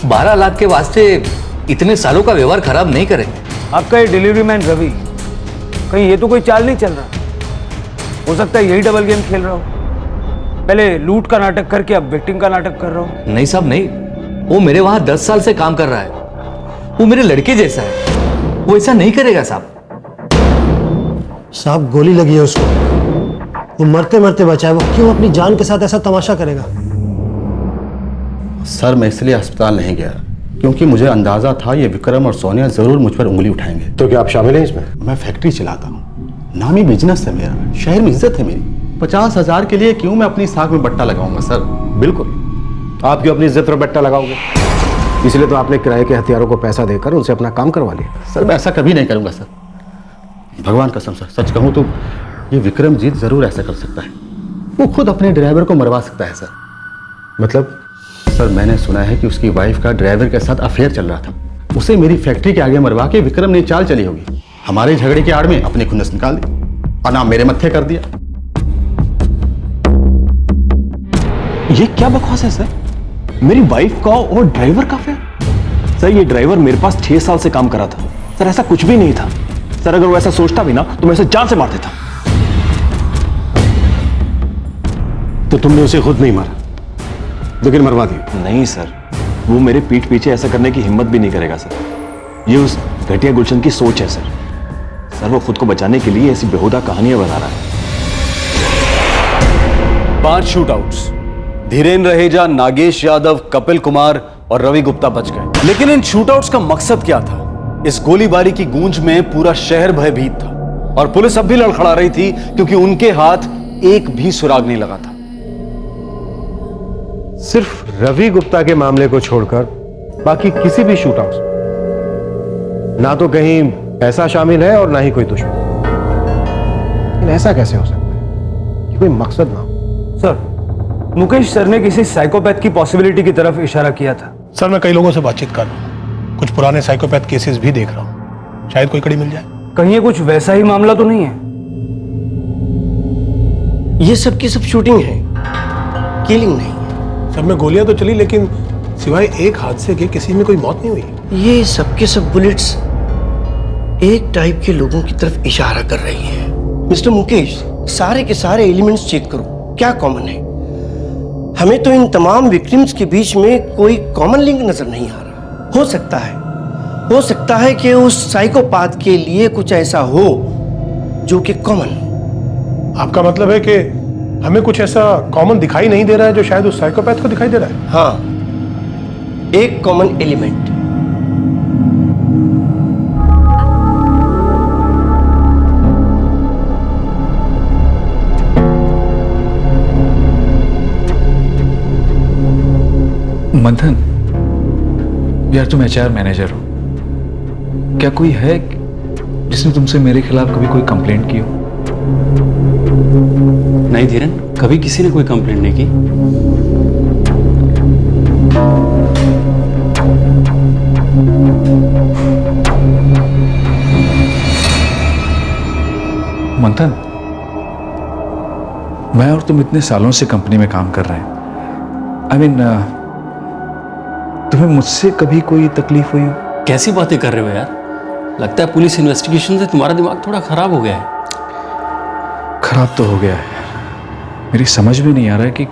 [SPEAKER 24] 12 लाख के वास्ते इतने सालों का व्यवहार खराब नहीं करेंगे।
[SPEAKER 17] आपका ये डिलीवरी मैन रवि, कहीं ये तो कोई चाल नहीं चल रहा? हो सकता है यही डबल गेम खेल रहा हो। पहले लूट का नाटक करके अब विक्टिम का नाटक कर रहा हूँ।
[SPEAKER 24] नहीं साहब, नहीं। वो मेरे वहां 10 साल से काम कर रहा है। वो मेरे लड़के जैसा है, वो ऐसा नहीं करेगा साहब।
[SPEAKER 23] साहब, गोली लगी है उसको, वो मरते मरते बचा है। वो क्यों अपनी जान के साथ ऐसा तमाशा करेगा?
[SPEAKER 1] सर, मैं इसलिए अस्पताल नहीं गया क्योंकि मुझे अंदाजा था ये विक्रम और सोनिया जरूर मुझ पर उंगली उठाएंगे।
[SPEAKER 2] तो क्या आप शामिल हैं इसमें?
[SPEAKER 1] मैं फैक्ट्री चलाता हूँ, नामी बिजनेस है मेरा, शहर में इज्जत है मेरी। 50,000 के लिए क्यों मैं अपनी साख में बट्टा लगाऊंगा सर?
[SPEAKER 2] बिल्कुल, आप क्यों अपनी इज्जत पर बट्टा लगाओगे? इसलिए तो आपने किराए के हथियारों को पैसा देकर उनसे अपना काम करवा लिया।
[SPEAKER 1] सर, मैं ऐसा कभी नहीं करूंगा सर, भगवान कसम सर। सच कहूं तो ये विक्रमजीत जरूर ऐसा कर सकता है। वो खुद अपने ड्राइवर को मरवा सकता है सर।
[SPEAKER 2] मतलब?
[SPEAKER 1] सर, मैंने सुना है कि उसकी वाइफ का ड्राइवर के साथ अफेयर चल रहा था। उसे मेरी फैक्ट्री के आगे मरवा के विक्रम ने चाल चली होगी। हमारे झगड़े के आड़ में अपने खुन्नस निकाल दी और नाम मेरे मत्थे कर दिया।
[SPEAKER 2] ये क्या बकवास है सर? मेरी वाइफ का और ड्राइवर का अफेयर? सर, ये ड्राइवर मेरे पास 6 साल से काम करा था। सर, ऐसा कुछ भी नहीं था। सर, अगर वो ऐसा सोचता भी ना तो मैं उसे जान से मार देता। तो तुमने उसे खुद नहीं मारा, लेकिन मरवा दिया? नहीं सर, वो मेरे पीठ पीछे ऐसा करने की हिम्मत भी नहीं करेगा सर। ये उस घटिया गुलशन की सोच है सर। सर, वो खुद को बचाने के लिए ऐसी बेहुदा कहानियां बना रहा है।
[SPEAKER 5] 5 शूटआउट्स, धीरेन रहेजा, नागेश यादव, कपिल कुमार और रवि गुप्ता बच गए। लेकिन इन शूटआउट्स का मकसद क्या था? इस गोलीबारी की गूंज में पूरा शहर भयभीत था और पुलिस अब भी लड़खड़ा रही थी क्योंकि उनके हाथ एक भी सुराग नहीं लगा था।
[SPEAKER 4] सिर्फ रवि गुप्ता के मामले को छोड़कर बाकी किसी भी शूट आउट ना तो कहीं पैसा शामिल है और ना ही कोई दुश्मन। लेकिन ऐसा कैसे हो सकता है कि कोई मकसद ना हो?
[SPEAKER 5] सर, मुकेश सर ने किसी साइकोपैथ की पॉसिबिलिटी की तरफ इशारा किया था।
[SPEAKER 6] सर, मैं कई लोगों से बातचीत कर रहा हूं, कुछ पुराने साइकोपैथ केसेस भी देख रहा हूं, शायद कोई कड़ी मिल जाए।
[SPEAKER 5] कहीं ये कुछ वैसा ही मामला तो नहीं है?
[SPEAKER 23] ये सब की सब शूटिंग है, किलिंग नहीं।
[SPEAKER 6] सब में गोलियां तो चली, लेकिन सिवाय एक हादसे के किसी में कोई मौत नहीं हुई।
[SPEAKER 23] ये सबके सब बुलेट्स एक टाइप के लोगों की तरफ इशारा कर रही हैं। मिस्टर मुकेश, सारे के सारे एलिमेंट्स चेक करो, क्या कॉमन है? हमें तो इन तमाम विक्टिम्स के बीच में कोई कॉमन लिंक नजर नहीं आ रहा। हो सकता है कि उस साइकोपाथ के लिए कुछ ऐसा हो जो कि कॉमन।
[SPEAKER 6] आपका मतलब है कि हमें कुछ ऐसा कॉमन दिखाई नहीं दे रहा है जो शायद उस साइकोपैथ को दिखाई दे रहा है?
[SPEAKER 23] हाँ, एक कॉमन एलिमेंट।
[SPEAKER 7] मंथन, यार तुम HR मैनेजर हो, क्या कोई है जिसने तुमसे मेरे खिलाफ कभी कोई कंप्लेंट की हो?
[SPEAKER 11] नहीं धीरन, कभी किसी ने कोई कंप्लेंट नहीं की।
[SPEAKER 7] मंथन, मैं और तुम इतने सालों से कंपनी में काम कर रहे हैं। तुम्हें मुझसे कभी कोई तकलीफ हुई?
[SPEAKER 11] कैसी बातें कर रहे हो यार? लगता है पुलिस इन्वेस्टिगेशन से तुम्हारा दिमाग थोड़ा खराब हो गया है।
[SPEAKER 7] खराब तो हो गया है, मेरी समझ में नहीं आ रहा है कि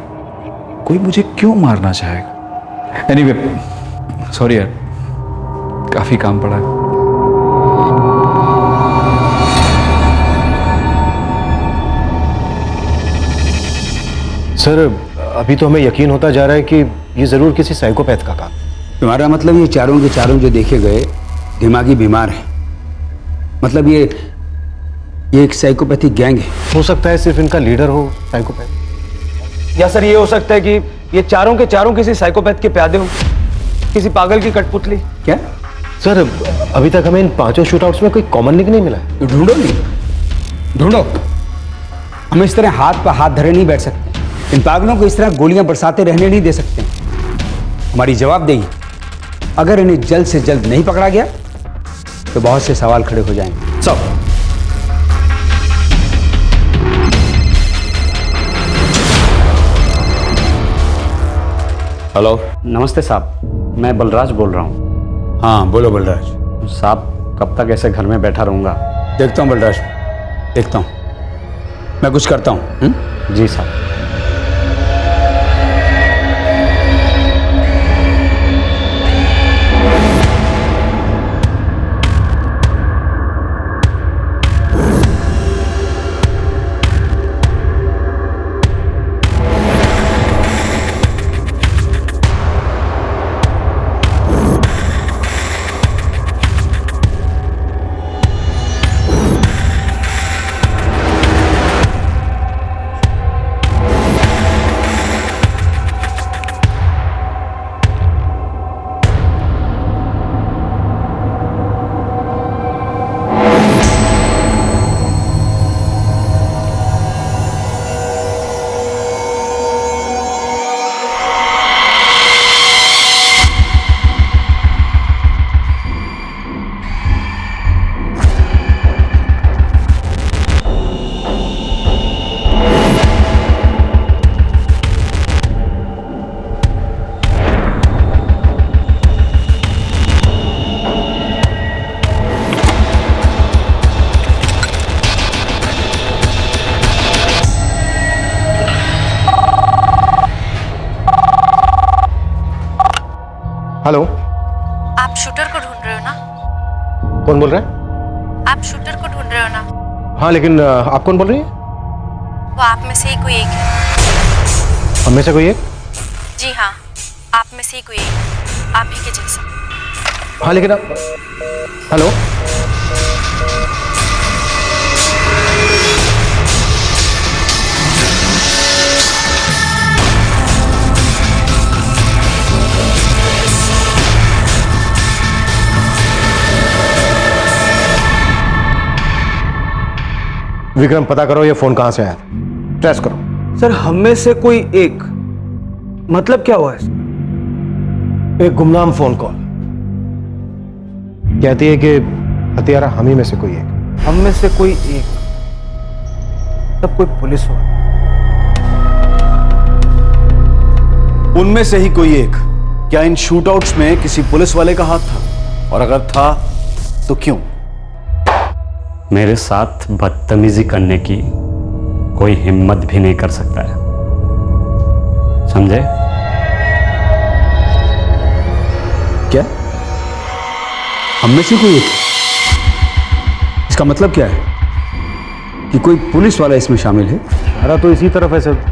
[SPEAKER 7] कोई मुझे क्यों मारना चाहेगा। एनीवे, सॉरी यार, काफी काम पड़ा है।
[SPEAKER 4] सर, अभी तो हमें यकीन होता जा रहा है कि ये जरूर किसी साइकोपैथ का काम।
[SPEAKER 15] तुम्हारा मतलब ये चारों के चारों जो देखे गए दिमागी बीमार हैं? मतलब ये एक साइकोपैथिक गैंग है?
[SPEAKER 4] हो सकता है सिर्फ इनका लीडर हो साइकोपैथ।
[SPEAKER 5] या सर ये हो सकता है कि ये चारों के चारों किसी साइकोपैथ के प्यादे हो, किसी पागल की कठपुतली।
[SPEAKER 15] क्या
[SPEAKER 4] सर, अभी तक हमें इन 5 शूटआउट्स में कोई कॉमन लिंक नहीं मिला है।
[SPEAKER 15] तो ढूंढो। हम इस तरह हाथ पर हाथ धरे नहीं बैठ सकते। इन पागलों को इस तरह गोलियां बरसाते रहने नहीं दे सकते। हमारी जवाबदेही, अगर इन्हें जल्द से जल्द नहीं पकड़ा गया तो बहुत से सवाल खड़े हो जाएंगे। सब
[SPEAKER 11] हेलो, नमस्ते साहब, मैं बलराज बोल रहा हूँ।
[SPEAKER 15] हाँ बोलो बलराज।
[SPEAKER 11] साहब, कब तक ऐसे घर में बैठा रहूँगा?
[SPEAKER 15] देखता हूँ बलराज, देखता हूँ, मैं कुछ करता हूँ।
[SPEAKER 11] जी साहब।
[SPEAKER 4] हेलो,
[SPEAKER 13] आप शूटर को ढूंढ रहे हो ना?
[SPEAKER 4] कौन बोल रहा है?
[SPEAKER 13] आप शूटर को ढूंढ रहे हो ना?
[SPEAKER 4] हाँ, लेकिन आप कौन बोल रही हैं?
[SPEAKER 13] वो आप में से ही कोई एक है।
[SPEAKER 4] हम में से कोई एक?
[SPEAKER 13] जी हाँ, आप में से ही कोई एक, आप ही के जैसा।
[SPEAKER 4] हाँ, लेकिन आप... हेलो, विक्रम, पता करो ये फोन कहां से आया, ट्रेस करो।
[SPEAKER 17] सर हम में से कोई एक, मतलब क्या हुआ है?
[SPEAKER 4] एक गुमनाम फोन कॉल कहती है कि हत्यारा हम ही में से कोई एक।
[SPEAKER 17] हम में से कोई एक, तब कोई पुलिस हो?
[SPEAKER 5] उनमें से ही कोई एक। क्या इन शूटआउट्स में किसी पुलिस वाले का हाथ था, और अगर था तो क्यों?
[SPEAKER 19] मेरे साथ बदतमीजी करने की कोई हिम्मत भी नहीं कर सकता है, समझे?
[SPEAKER 15] क्या हम में से कोई एक? इसका मतलब क्या है कि कोई पुलिस वाला इसमें शामिल है?
[SPEAKER 4] अरे तो इसी तरफ है सर,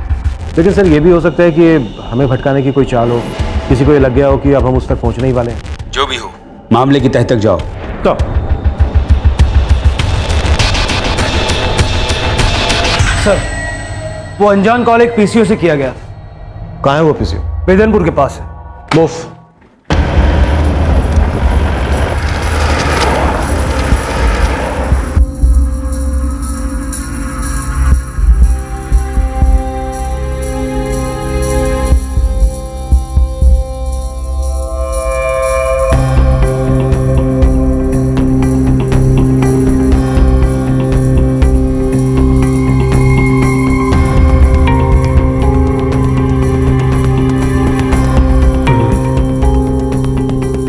[SPEAKER 4] लेकिन सर ये भी हो सकता है कि हमें भटकाने की कोई चाल हो, किसी को ये लग गया हो कि अब हम उस तक पहुंचने ही वाले हैं।
[SPEAKER 15] जो भी हो, मामले की तह तक जाओ।
[SPEAKER 4] तो
[SPEAKER 17] सर वो अनजान कॉल एक पीसीओ से किया गया।
[SPEAKER 4] कहाँ है वो पीसीओ?
[SPEAKER 17] बेदनपुर के पास है।
[SPEAKER 4] मूव।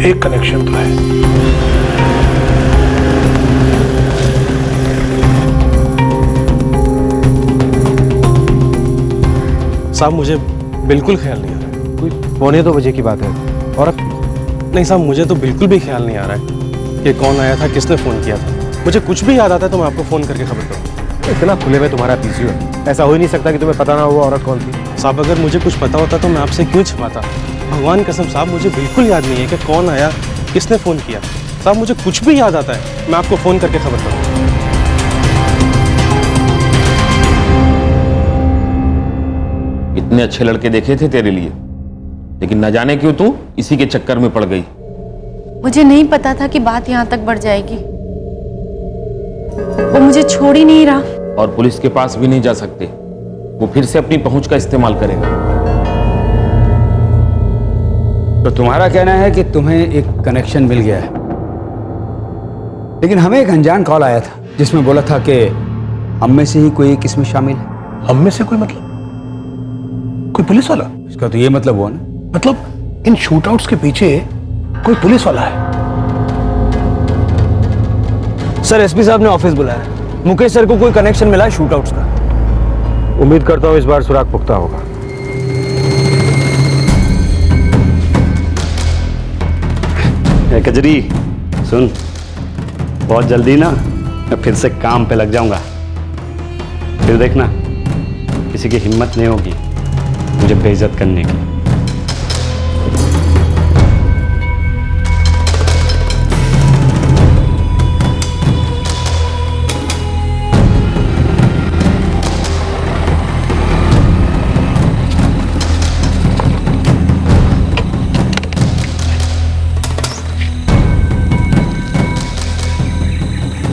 [SPEAKER 6] एक कनेक्शन तो है।
[SPEAKER 8] साहब मुझे बिल्कुल ख्याल नहीं आ रहा है।
[SPEAKER 4] कोई 1:15 बजे की बात है, और अब
[SPEAKER 8] नहीं साहब, मुझे तो बिल्कुल भी ख्याल नहीं आ रहा है कि कौन आया था, किसने फ़ोन किया था। मुझे कुछ भी याद आता है तो मैं आपको फ़ोन करके खबर करूँगा।
[SPEAKER 4] इतना खुले में तुम्हारा पीसीओ है, ऐसा हो ही नहीं सकता कि तुम्हें पता ना हो औरत कौन थी।
[SPEAKER 8] साहब अगर मुझे कुछ पता होता तो मैं आपसे क्यों छिपाता? भगवान कसम साहब मुझे बिल्कुल याद नहीं है कि कौन आया, किसने फ़ोन किया। साहब मुझे कुछ भी याद आता है, मैं आपको फ़ोन करके खबर करूँगा।
[SPEAKER 9] इतने अच्छे लड़के देखे थे तेरे लिए, लेकिन न जाने क्यों तू इसी के चक्कर में पड़ गई।
[SPEAKER 13] मुझे नहीं पता था कि बात यहाँ तक बढ़ जाएगी। वो मुझे छोड़ ही नहीं रहा।
[SPEAKER 9] और पुलिस के पास भी नहीं जा सकते, वो फिर से अपनी पहुंच का इस्तेमाल करेगा।
[SPEAKER 15] तो तुम्हारा कहना है कि तुम्हें एक कनेक्शन मिल गया है, लेकिन हमें एक अनजान कॉल आया था जिसमें बोला था कि हम में से ही कोई एक इसमें शामिल है।
[SPEAKER 6] हम में से कोई मतलब कोई पुलिस वाला?
[SPEAKER 15] इसका तो ये मतलब हुआ ना,
[SPEAKER 6] मतलब इन शूटआउट्स के पीछे कोई पुलिस वाला है।
[SPEAKER 17] सर एसपी साहब ने ऑफिस बुलाया है। मुकेश सर को कोई कनेक्शन मिला है शूटआउट्स का?
[SPEAKER 4] उम्मीद करता हूँ इस बार सुराग पुख्ता होगा।
[SPEAKER 19] कजरी सुन, बहुत जल्दी ना मैं फिर से काम पे लग जाऊंगा। फिर देखना किसी की हिम्मत नहीं होगी मुझे बेइज्जत करने की।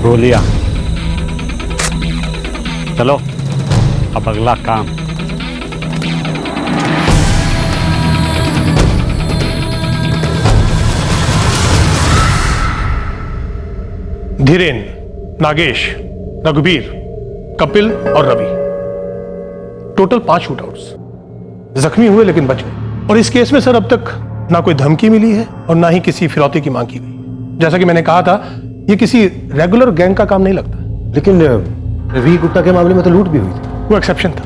[SPEAKER 19] गोलियां, चलो अब अगला काम।
[SPEAKER 6] धीरेन, नागेश, रघुबीर, कपिल और रवि, टोटल 5 शूटआउट्स। जख्मी हुए लेकिन बच गए। और इस केस में सर अब तक ना कोई धमकी मिली है और ना ही किसी फिरौती की मांग की गई। जैसा कि मैंने कहा था, ये किसी रेगुलर गैंग का काम नहीं लगता।
[SPEAKER 4] लेकिन रवि गुप्ता के मामले में तो लूट भी हुई थी।
[SPEAKER 6] वो एक्सेप्शन था।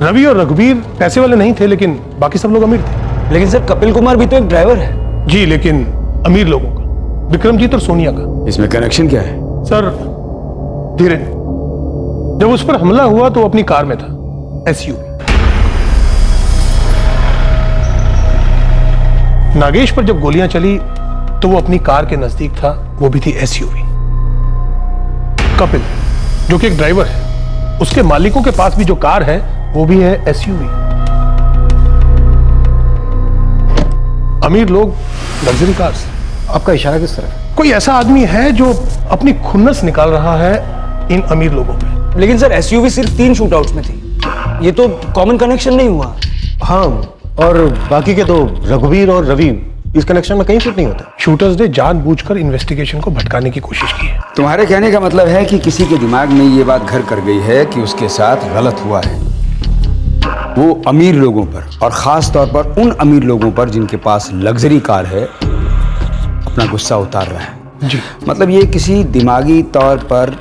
[SPEAKER 6] रवि और रघुबीर पैसे वाले नहीं थे, लेकिन बाकी सब लोग अमीर थे।
[SPEAKER 17] लेकिन सर कपिल कुमार भी तो एक ड्राइवर है।
[SPEAKER 6] जी, लेकिन अमीर लोगों का, विक्रमजीत और सोनिया का।
[SPEAKER 15] इसमें कनेक्शन क्या है?
[SPEAKER 6] सर धीरेन, जब उस पर हमला हुआ तो वो अपनी कार में था, एसयूवी। नागेश पर जब गोलियां चली तो वो अपनी कार के नजदीक था, वो भी थी एसयूवी। कपिल जो कि एक ड्राइवर है, उसके मालिकों के पास भी जो कार है वो भी है एसयूवी। अमीर लोग, लग्जरी कार्स।
[SPEAKER 4] आपका इशारा किस तरफ?
[SPEAKER 6] कोई ऐसा आदमी है जो अपनी खुन्नस निकाल रहा है इन अमीर लोगों पे।
[SPEAKER 15] लेकिन सर एसयूवी सिर्फ 3 शूटआउट्स में थी, ये तो कॉमन कनेक्शन नहीं हुआ।
[SPEAKER 4] हाँ, और बाकी के तो रघुवीर और रवि इस कनेक्शन में कहीं फिट नहीं होता।
[SPEAKER 6] शूटर्स ने जानबूझकर इन्वेस्टिगेशन को भटकाने की कोशिश की है।
[SPEAKER 15] तुम्हारे कहने का मतलब है कि किसी के दिमाग में ये बात घर कर गई है कि उसके साथ गलत हुआ है। वो अमीर लोगों पर, और खास तौर पर उन अमीर लोगों पर जिनके पास लग्जरी कार है, अपना गुस्सा उतार रहा है।
[SPEAKER 6] जी।
[SPEAKER 15] मतलब ये किसी दिमागी तौर पर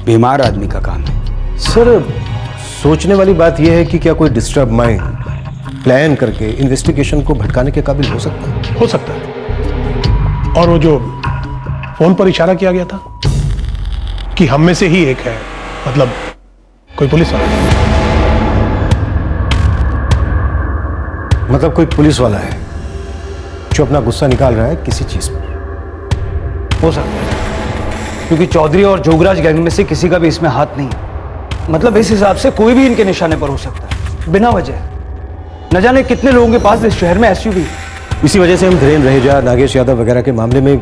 [SPEAKER 15] बीमार आदमी का काम है।
[SPEAKER 4] सर, सोचने वाली बात यह है कि क्या कोई डिस्टर्ब माइंड प्लान करके इन्वेस्टिगेशन को भटकाने के काबिल हो सकता है?
[SPEAKER 6] हो सकता है। और वो जो फोन पर इशारा किया गया था कि हम में से ही एक है, मतलब कोई पुलिस वाला,
[SPEAKER 4] मतलब कोई पुलिस वाला है जो अपना गुस्सा निकाल रहा है किसी चीज पर।
[SPEAKER 15] हो सकता है, क्योंकि चौधरी और जोगराज गैंग में से किसी का भी इसमें हाथ नहीं है। मतलब इस हिसाब से कोई भी इनके निशाने पर हो सकता है बिना वजह। न जाने कितने लोगों के पास इस शहर में एसयूवी।
[SPEAKER 4] इसी वजह से हम धीरेन्द्र रहेजा, नागेश यादव वगैरह के मामले में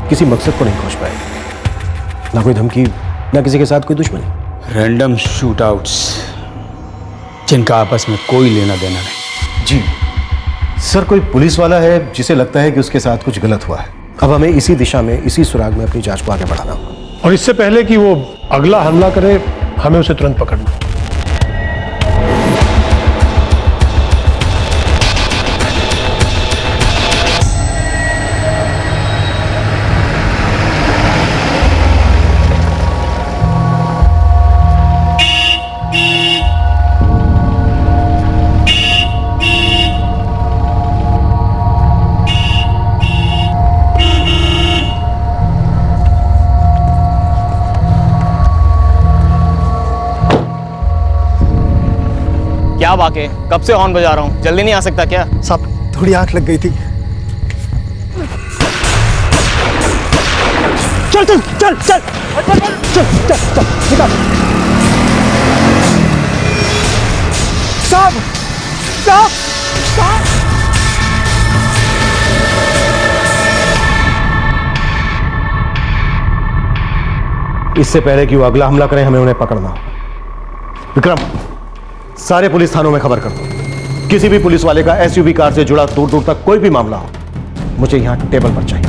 [SPEAKER 4] किसी मकसद को नहीं पहुंच पाए। ना कोई धमकी, ना किसी के साथ कोई दुश्मनी।
[SPEAKER 15] रैंडम शूटआउट्स जिनका आपस में कोई लेना देना नहीं।
[SPEAKER 4] जी सर, कोई पुलिस वाला है जिसे लगता है कि उसके साथ कुछ गलत हुआ है। अब हमें इसी दिशा में, इसी सुराग में अपनी जांच को आगे बढ़ाना होगा।
[SPEAKER 6] और इससे पहले कि वो अगला हमला करे, हमें उसे तुरंत पकड़ना।
[SPEAKER 10] क्या वाकई, कब से हॉर्न बजा रहा हूँ, जल्दी नहीं आ सकता क्या?
[SPEAKER 23] साहब थोड़ी आंख लग गई थी। चल चल चल चल चल चल चल चल निकाल। साहब साहब साहब,
[SPEAKER 4] इससे पहले कि वो अगला हमला करें, हमें उन्हें पकड़ना होगा। विक्रम, सारे पुलिस थानों में खबर कर दो। किसी भी पुलिस वाले का एसयूवी कार से जुड़ा दूर दूर तक कोई भी मामला हो, मुझे यहां टेबल पर चाहिए।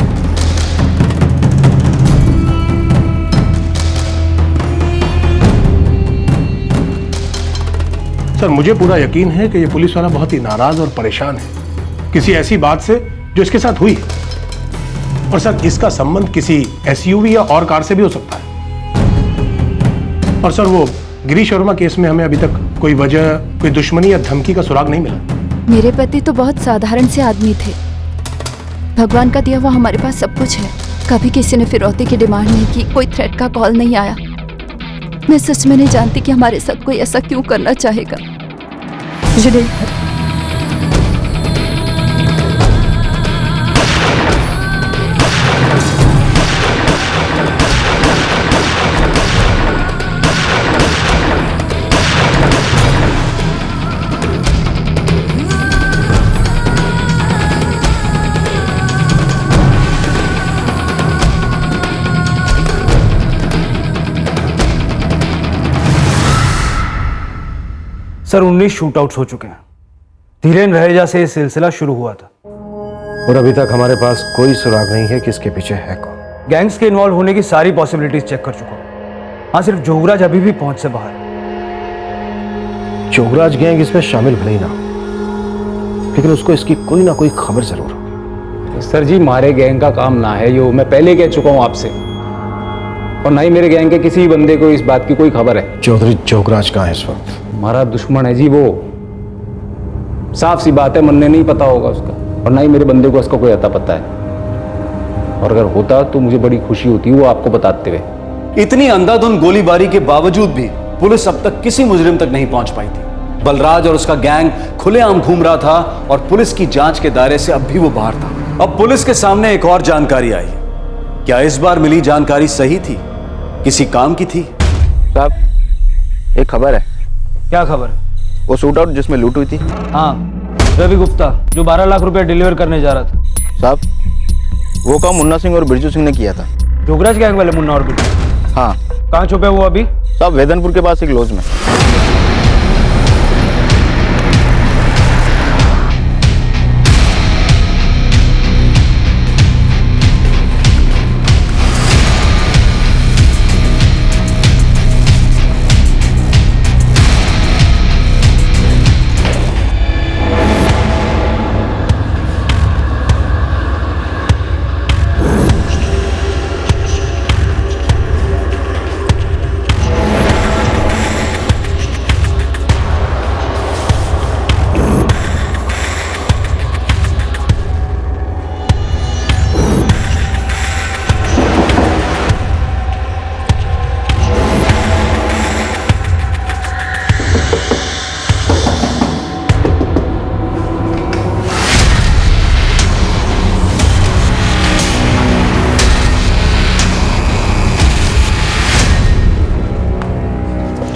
[SPEAKER 6] सर, मुझे पूरा यकीन है कि ये पुलिस वाला बहुत ही नाराज और परेशान है किसी ऐसी बात से जो इसके साथ हुई है। और सर, इसका संबंध किसी एसयूवी या और कार से भी हो सकता है। और सर, वो गिरीश वर्मा केस में हमें अभी तक कोई वजह, कोई दुश्मनी या धमकी का सुराग नहीं मिला।
[SPEAKER 12] मेरे पति तो बहुत साधारण से आदमी थे। भगवान का दिया हुआ हमारे पास सब कुछ है। कभी किसी ने फिरौती की डिमांड नहीं की, कोई थ्रेट का कॉल नहीं आया। मैं सच में नहीं जानती कि हमारे साथ कोई ऐसा क्यों करना चाहेगा। मुझे नहीं पता।
[SPEAKER 15] सर 19 शूटआउट्स हो चुके हैं। धीरेन्द्र रहेजा से ये सिलसिला शुरू हुआ था,
[SPEAKER 4] और अभी तक हमारे पास कोई सुराग नहीं है कि इसके पीछे है कौन।
[SPEAKER 15] गैंग्स के इन्वॉल्व होने की सारी पॉसिबिलिटीज चेक कर चुका हूं। हाँ, सिर्फ जोगराज अभी भी पहुंच से बाहर है।
[SPEAKER 4] जोगराज गैंग इसमें शामिल भले ही ना हो, लेकिन उसको इसकी कोई ना कोई खबर जरूर हो।
[SPEAKER 5] सर जी, हमारे गैंग का काम ना है, यो मैं पहले कह चुका हूं आपसे, और ना ही मेरे गैंग के किसी बंदे को इस बात की कोई खबर है।
[SPEAKER 4] चौधरी जोगराज कहाँ है इस वक्त?
[SPEAKER 5] हमारा दुश्मन है जी वो, साफ सी बात है। मन ने नहीं पता होगा उसका, और ना ही मेरे बंदे को उसका कोई अता पता है। और अगर होता तो मुझे बड़ी खुशी होती वो आपको बताते हुए। इतनी अंधाधुंध गोलीबारी के बावजूद भी पुलिस अब तक किसी मुजरिम तक नहीं पहुंच पाई थी। बलराज और उसका गैंग खुलेआम घूम रहा था, और पुलिस की जांच के दायरे से अब भी वो बाहर था। अब पुलिस के सामने एक और जानकारी आई। क्या इस बार मिली जानकारी सही थी, किसी काम की थी?
[SPEAKER 16] साहब, एक खबर है।
[SPEAKER 15] क्या खबर?
[SPEAKER 16] वो शूट आउट जिसमें लूट हुई थी।
[SPEAKER 15] हाँ, रवि गुप्ता जो 12 लाख रुपए डिलीवर करने जा रहा था।
[SPEAKER 16] साहब, वो काम मुन्ना सिंह और बिरजू सिंह ने किया था।
[SPEAKER 15] जोगराज गैंग वाले मुन्ना और बिरजू?
[SPEAKER 16] हाँ।
[SPEAKER 15] कहाँ छुपे वो अभी?
[SPEAKER 16] साहब वेदनपुर के पास एक लॉज में।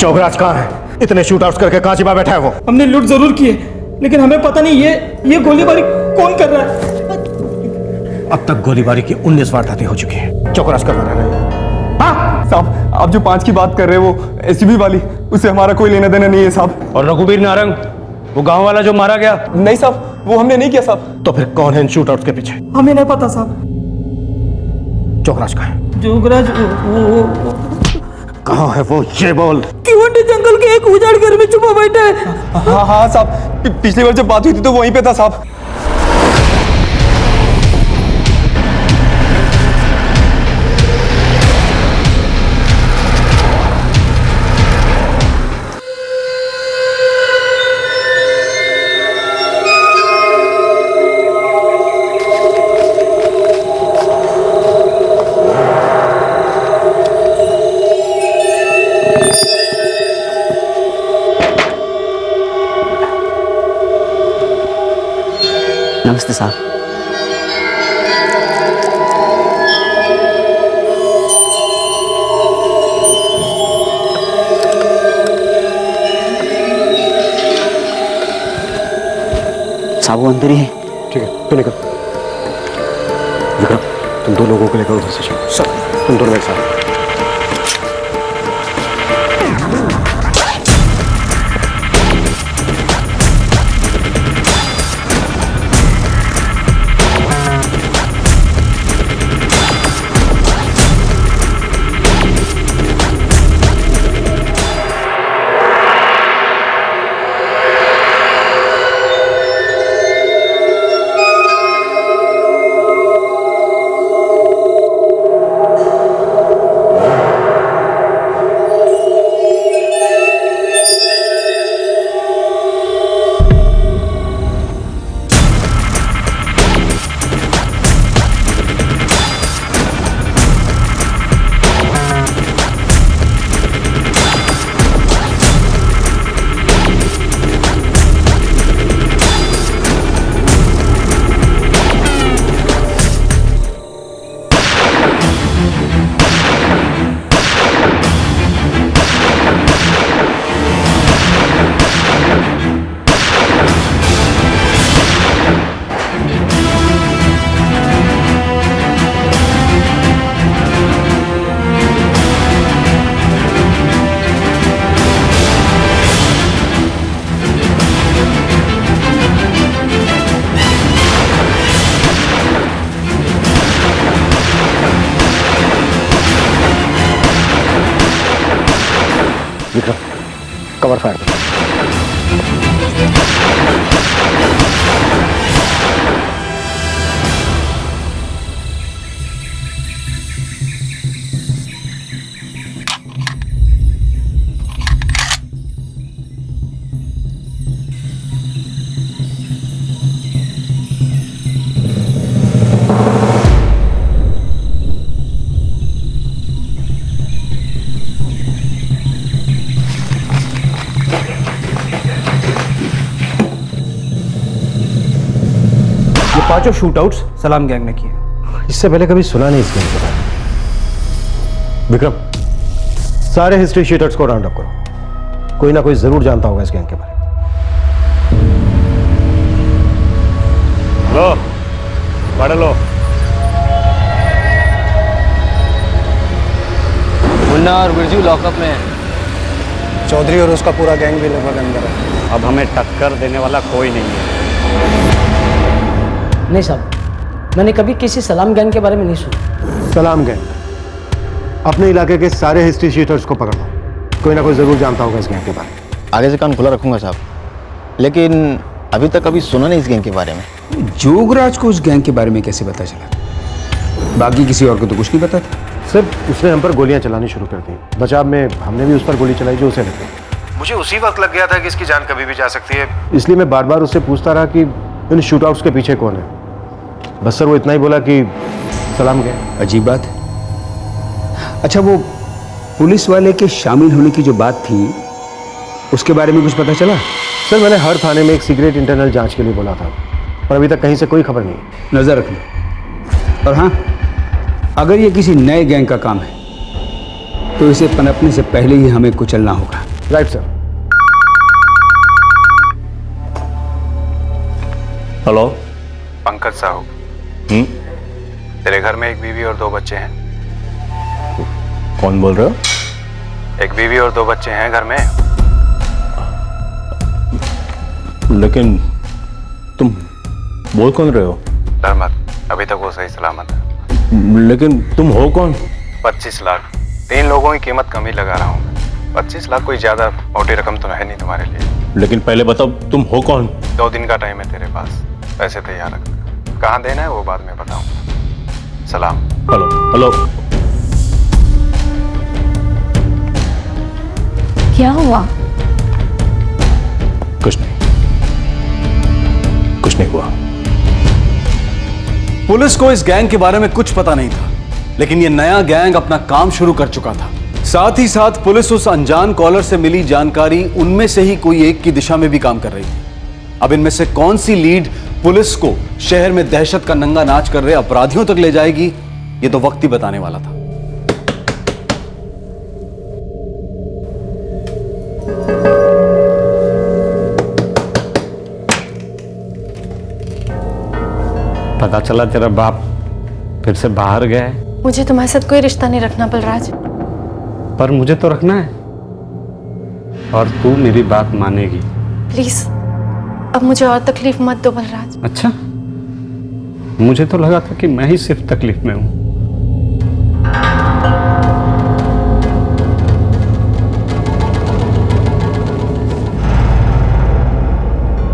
[SPEAKER 4] चौकराज कहाँ है? इतने शूट आउट्स करके कहाँ छिपा बैठा है वो?
[SPEAKER 17] हमने लूट जरूर की है, लेकिन हमें पता नहीं ये गोलीबारी कौन कर रहा है।
[SPEAKER 4] अब तक गोलीबारी की 19 वारदातें हो चुकी हैं। चौकराज करवा रहा है।
[SPEAKER 3] हाँ साहब, आप जो 5 की बात कर रहे हैं वो एसयूवी वाली, उससे हमारा कोई लेना देना नहीं है साहब।
[SPEAKER 4] और रघुबीर नारंग, वो गांव वाला जो मारा गया?
[SPEAKER 3] नहीं साहब, वो हमने नहीं किया साहब।
[SPEAKER 4] तो फिर कौन है इन शूट आउट्स के पीछे?
[SPEAKER 17] हमें नहीं पता साहब।
[SPEAKER 4] चौकराज कहाँ है?
[SPEAKER 17] जोगराज वो
[SPEAKER 4] कहाँ है वो? ये बोल।
[SPEAKER 17] किवंडी जंगल के एक उजाड़ घर में छुपा बैठा है।
[SPEAKER 3] हाँ साहब, पिछली बार जब बात हुई थी तो वहीं पे था साहब।
[SPEAKER 18] नमस्ते साहब। साहब वो अंदर ही है।
[SPEAKER 4] ठीक है, तू निकल। विक्रम, तुम 2 लोगों को लेकर उधर से चलो। सब तुम दोनों एक साथ। Vikram, cover fire.
[SPEAKER 17] पांचों शूटआउट्स सलाम गैंग ने किए।
[SPEAKER 4] इससे पहले कभी सुना नहीं इस गैंग के बारे में। विक्रम, सारे हिस्ट्री शीटर्स को राउंड अप करो। कोई ना कोई जरूर जानता होगा इस गैंग के बारे में।
[SPEAKER 2] लो, पढ़ लो।
[SPEAKER 24] मुन्ना और बिरजू लॉकअप में है।
[SPEAKER 4] चौधरी और उसका पूरा गैंग भी लगभग अंदर है।
[SPEAKER 11] अब हमें टक्कर देने वाला कोई नहीं है।
[SPEAKER 17] नहीं साहब, मैंने कभी किसी सलाम गैंग के बारे में नहीं सुना।
[SPEAKER 4] सलाम गैंग, अपने इलाके के सारे हिस्ट्री शीटर्स को पकड़ लो, कोई ना कोई जरूर जानता होगा इस गैंग के बारे में।
[SPEAKER 16] आगे से कान खुला रखूंगा साहब, लेकिन अभी तक कभी सुना नहीं इस गैंग के बारे में।
[SPEAKER 15] जोगराज को उस गैंग के बारे में कैसे पता चला? बाकी किसी और को तो कुछ नहीं पता था।
[SPEAKER 4] सर, उसने हम पर गोलियां चलानी शुरू कर दी। बचाव में हमने भी उस पर गोली चलाई जो उसे लग गई। मुझे उसी वक्त लग गया था कि इसकी जान कभी भी जा सकती है, इसलिए मैं बार बार उससे पूछता रहा कि इन शूटआउट्स के पीछे कौन है। बस सर वो इतना ही बोला कि सलाम गए।
[SPEAKER 15] अजीब बात है। अच्छा, वो पुलिस वाले के शामिल होने की जो बात थी उसके बारे में कुछ पता चला?
[SPEAKER 4] सर, मैंने हर थाने में एक सीक्रेट इंटरनल जांच के लिए बोला था, पर अभी तक कहीं से कोई खबर नहीं।
[SPEAKER 15] नजर रखना। और हाँ, अगर ये किसी नए गैंग का काम है तो इसे पनपने से पहले ही हमें कुचलना होगा।
[SPEAKER 4] Right sir.
[SPEAKER 2] Hello
[SPEAKER 14] Pankaj Sahu, तेरे घर में एक बीवी और 2 बच्चे हैं।
[SPEAKER 2] कौन बोल रहे हो?
[SPEAKER 14] एक बीवी और 2 बच्चे हैं घर में।
[SPEAKER 2] लेकिन तुम बोल कौन रहे हो?
[SPEAKER 14] डर मत, अभी तक वो सही सलामत है।
[SPEAKER 2] लेकिन तुम हो कौन?
[SPEAKER 14] 25 लाख, 3 लोगों की कीमत कम ही लगा रहा हूँ। 25 लाख कोई ज्यादा मोटी रकम तो है नहीं तुम्हारे लिए।
[SPEAKER 2] लेकिन पहले बताओ तुम हो कौन?
[SPEAKER 14] 2 दिन का टाइम है तेरे पास, पैसे तैयार रखना। कहाँ देना है वो बाद में बताऊंगा। सलाम।
[SPEAKER 2] Hello hello.
[SPEAKER 12] क्या हुआ?
[SPEAKER 2] कुछ नहीं, कुछ नहीं हुआ।
[SPEAKER 5] पुलिस को इस गैंग के बारे में कुछ पता नहीं था, लेकिन यह नया गैंग अपना काम शुरू कर चुका था। साथ ही साथ पुलिस उस अनजान कॉलर से मिली जानकारी उनमें से ही कोई एक की दिशा में भी काम कर रही थी। अब इनमें से कौन सी लीड पुलिस को शहर में दहशत का नंगा नाच कर रहे अपराधियों तक ले जाएगी, ये तो वक्त ही बताने वाला था।
[SPEAKER 11] पता चला तेरा बाप फिर से बाहर गया है।
[SPEAKER 20] मुझे तुम्हारे साथ कोई रिश्ता नहीं रखना बलराज।
[SPEAKER 11] पर मुझे तो रखना है, और तू मेरी बात मानेगी।
[SPEAKER 20] प्लीज अब मुझे और तकलीफ मत दो बलराज।
[SPEAKER 11] अच्छा, मुझे तो लगा था कि मैं ही सिर्फ तकलीफ में हूं।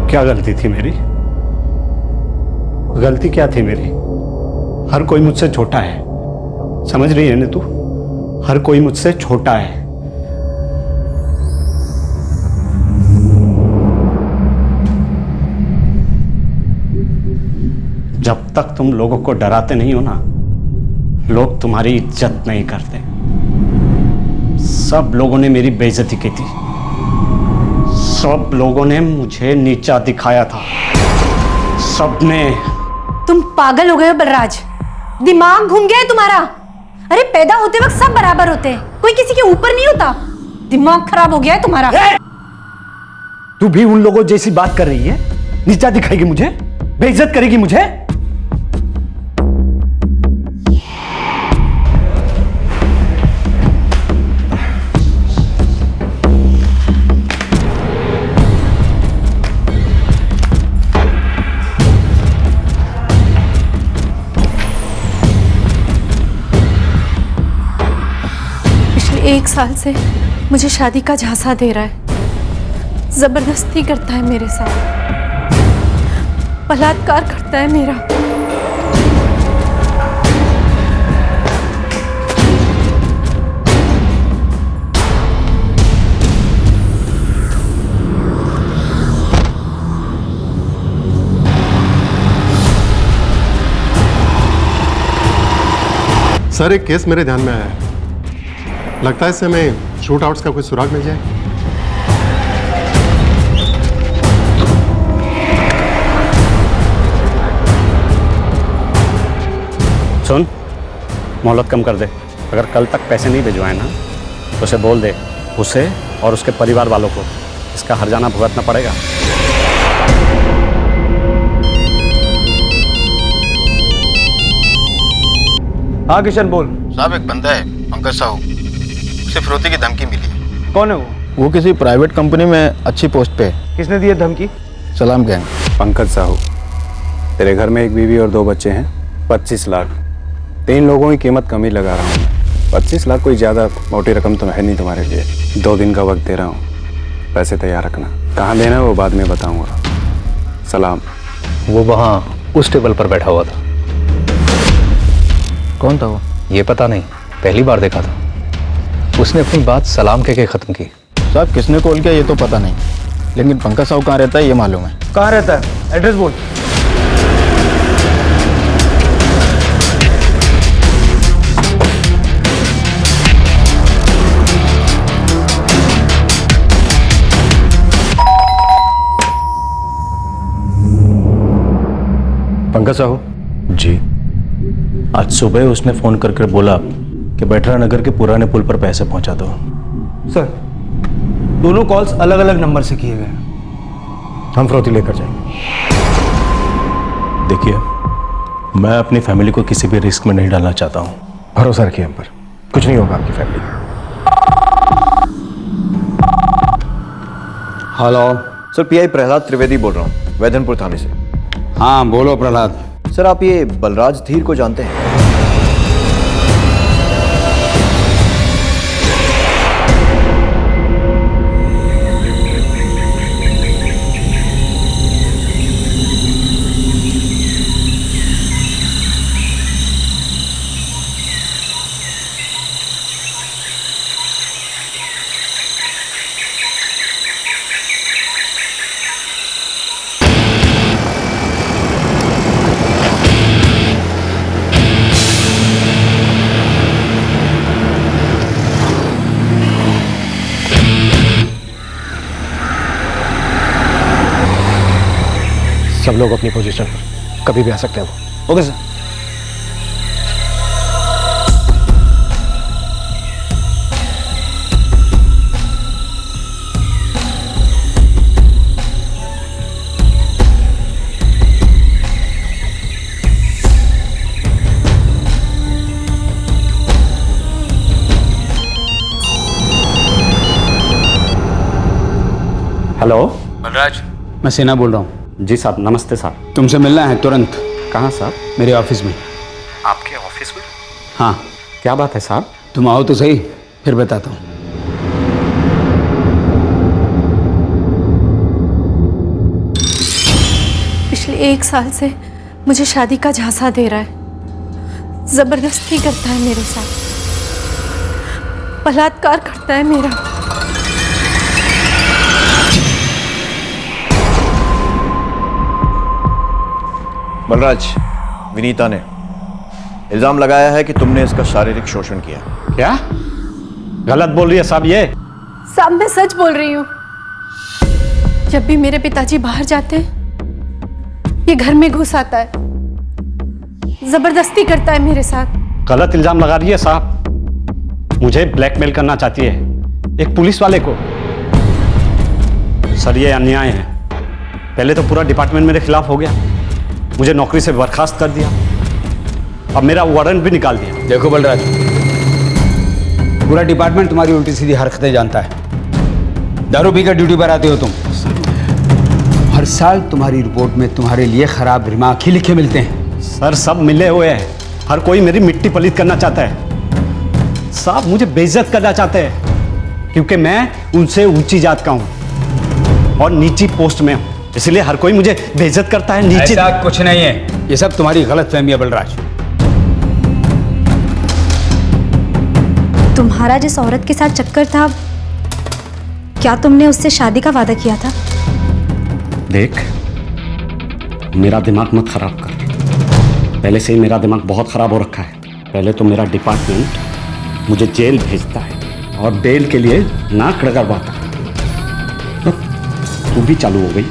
[SPEAKER 11] क्या गलती थी मेरी? गलती क्या थी मेरी? हर कोई मुझसे छोटा है, समझ रही है ना तू? हर कोई मुझसे छोटा है। जब तक तुम लोगों को डराते नहीं हो ना, लोग तुम्हारी इज्जत नहीं करते। सब लोगों ने मेरी बेइज्जती की थी, सब लोगों ने मुझे नीचा दिखाया था, सबने।
[SPEAKER 20] तुम पागल हो गए हो बलराज, दिमाग घूम गया है तुम्हारा। अरे पैदा होते वक्त सब बराबर होते हैं, कोई किसी के ऊपर नहीं होता। दिमाग खराब हो गया है तुम्हारा।
[SPEAKER 11] तू भी उन लोगों जैसी बात कर रही है? नीचा दिखाएगी मुझे, बेइज्जत करेगी मुझे?
[SPEAKER 20] पिछले 1 साल से मुझे शादी का झांसा दे रहा है, जबरदस्ती करता है मेरे साथ, बलात्कार करता है मेरा।
[SPEAKER 21] सर, एक केस मेरे ध्यान में आया है। लगता है इससे हमें शूट आउट्स का कोई सुराग मिल जाए।
[SPEAKER 11] सुन, मोहलत कम कर दे। अगर कल तक पैसे नहीं भिजवाए ना तो उसे बोल दे, उसे और उसके परिवार वालों को इसका हर्जाना भुगतना पड़ेगा।
[SPEAKER 3] हाँ किशन बोल।
[SPEAKER 16] साहब, एक बंदा है पंकज साहू, उसे फिरौती की धमकी मिली है।
[SPEAKER 3] कौन है वो?
[SPEAKER 16] वो किसी प्राइवेट कंपनी में अच्छी पोस्ट पे है।
[SPEAKER 4] किसने दी है धमकी?
[SPEAKER 16] सलाम गैंग।
[SPEAKER 14] पंकज साहू, तेरे घर में एक बीवी और 2 बच्चे हैं, 25 लाख। 3 लोगों की कीमत कम ही लगा रहा हूँ। 25 लाख कोई ज़्यादा मोटी रकम तो है नहीं तुम्हारे लिए। 2 दिन का वक्त दे रहा हूँ, पैसे तैयार रखना। कहाँ देना है वो बाद में बताऊँगा। सलाम।
[SPEAKER 1] वो वहाँ उस टेबल पर बैठा हुआ था।
[SPEAKER 16] कौन था वो?
[SPEAKER 1] ये पता नहीं, पहली बार देखा था। उसने अपनी बात सलाम के खत्म की।
[SPEAKER 16] साहब किसने कॉल किया ये तो पता नहीं, लेकिन पंकज साहू कहाँ रहता है ये मालूम है।
[SPEAKER 4] कहाँ रहता है? एड्रेस बोल।
[SPEAKER 1] पंकज साहू
[SPEAKER 2] जी। आज सुबह उसने फोन करके बोला कि बैठरा नगर के पुराने पुल पर पैसे पहुंचा दो।
[SPEAKER 4] सर, दोनों कॉल्स अलग अलग नंबर से किए गए। हम फिरौती लेकर जाएंगे।
[SPEAKER 2] देखिए, मैं अपनी फैमिली को किसी भी रिस्क में नहीं डालना चाहता हूं।
[SPEAKER 4] भरोसा रखिए हम पर, कुछ नहीं होगा आपकी family.
[SPEAKER 7] Hello sir, pi Prahlad Trivedi बोल रहा हूँ, वैधनपुर थाने से।
[SPEAKER 15] हाँ बोलो प्रहलाद।
[SPEAKER 7] सर आप ये बलराज धीर को जानते हैं?
[SPEAKER 4] सब लोग अपनी पोजीशन पर, कभी भी आ सकते हैं वो।
[SPEAKER 15] Okay sir.
[SPEAKER 11] हेलो
[SPEAKER 15] बलराज, मैं सेना बोल रहा हूँ।
[SPEAKER 11] जी साहब, नमस्ते साहब।
[SPEAKER 15] तुमसे मिलना है तुरंत।
[SPEAKER 11] कहाँ साहब?
[SPEAKER 15] मेरे ऑफिस में।
[SPEAKER 11] आपके ऑफिस में?
[SPEAKER 15] हाँ।
[SPEAKER 11] क्या बात है साहब?
[SPEAKER 15] तुम आओ तो सही, फिर बताता हूँ।
[SPEAKER 20] पिछले 1 साल से मुझे शादी का झांसा दे रहा है, जबरदस्ती करता है मेरे साथ, बलात्कार करता है मेरा।
[SPEAKER 7] बलराज, विनीता ने इल्जाम लगाया है कि तुमने इसका शारीरिक शोषण किया।
[SPEAKER 11] क्या गलत बोल रही है साहब ये?
[SPEAKER 20] साहब मैं सच बोल रही हूँ। जब भी मेरे पिताजी बाहर जाते हैं, ये घर में घुस आता है, जबरदस्ती करता है मेरे साथ।
[SPEAKER 11] गलत इल्जाम लगा रही है साहब। मुझे ब्लैकमेल करना चाहती है एक पुलिस वाले को। सर ये अन्याय है। पहले तो पूरा डिपार्टमेंट मेरे खिलाफ हो गया, मुझे नौकरी से बर्खास्त कर दिया, अब मेरा वारंट भी निकाल दिया।
[SPEAKER 15] देखो बलराज, पूरा डिपार्टमेंट तुम्हारी उल्टी सीधी हरकतें जानता है। दारू पीकर ड्यूटी पर आते हो तुम। हर साल तुम्हारी रिपोर्ट में तुम्हारे लिए खराब रिमार्क ही लिखे मिलते हैं।
[SPEAKER 11] सर सब मिले हुए हैं, हर कोई मेरी मिट्टी पलीत करना चाहता है। साहब मुझे बेइज्जत करना चाहते हैं क्योंकि मैं उनसे ऊंची जात का हूं और नीची पोस्ट में हूं, इसलिए हर कोई मुझे बेइज्जत करता है। नीचे
[SPEAKER 15] ऐसा कुछ नहीं है, ये सब तुम्हारी गलत फहमी है बलराज।
[SPEAKER 20] तुम्हारा जिस औरत के साथ चक्कर था, क्या तुमने उससे शादी का वादा किया था?
[SPEAKER 11] देख, मेरा दिमाग मत खराब कर। पहले से ही मेरा दिमाग बहुत खराब हो रखा है। पहले तो मेरा डिपार्टमेंट मुझे जेल भेजता है और बेल के लिए नाक रगड़वाता है। तू भी चालू हो गई,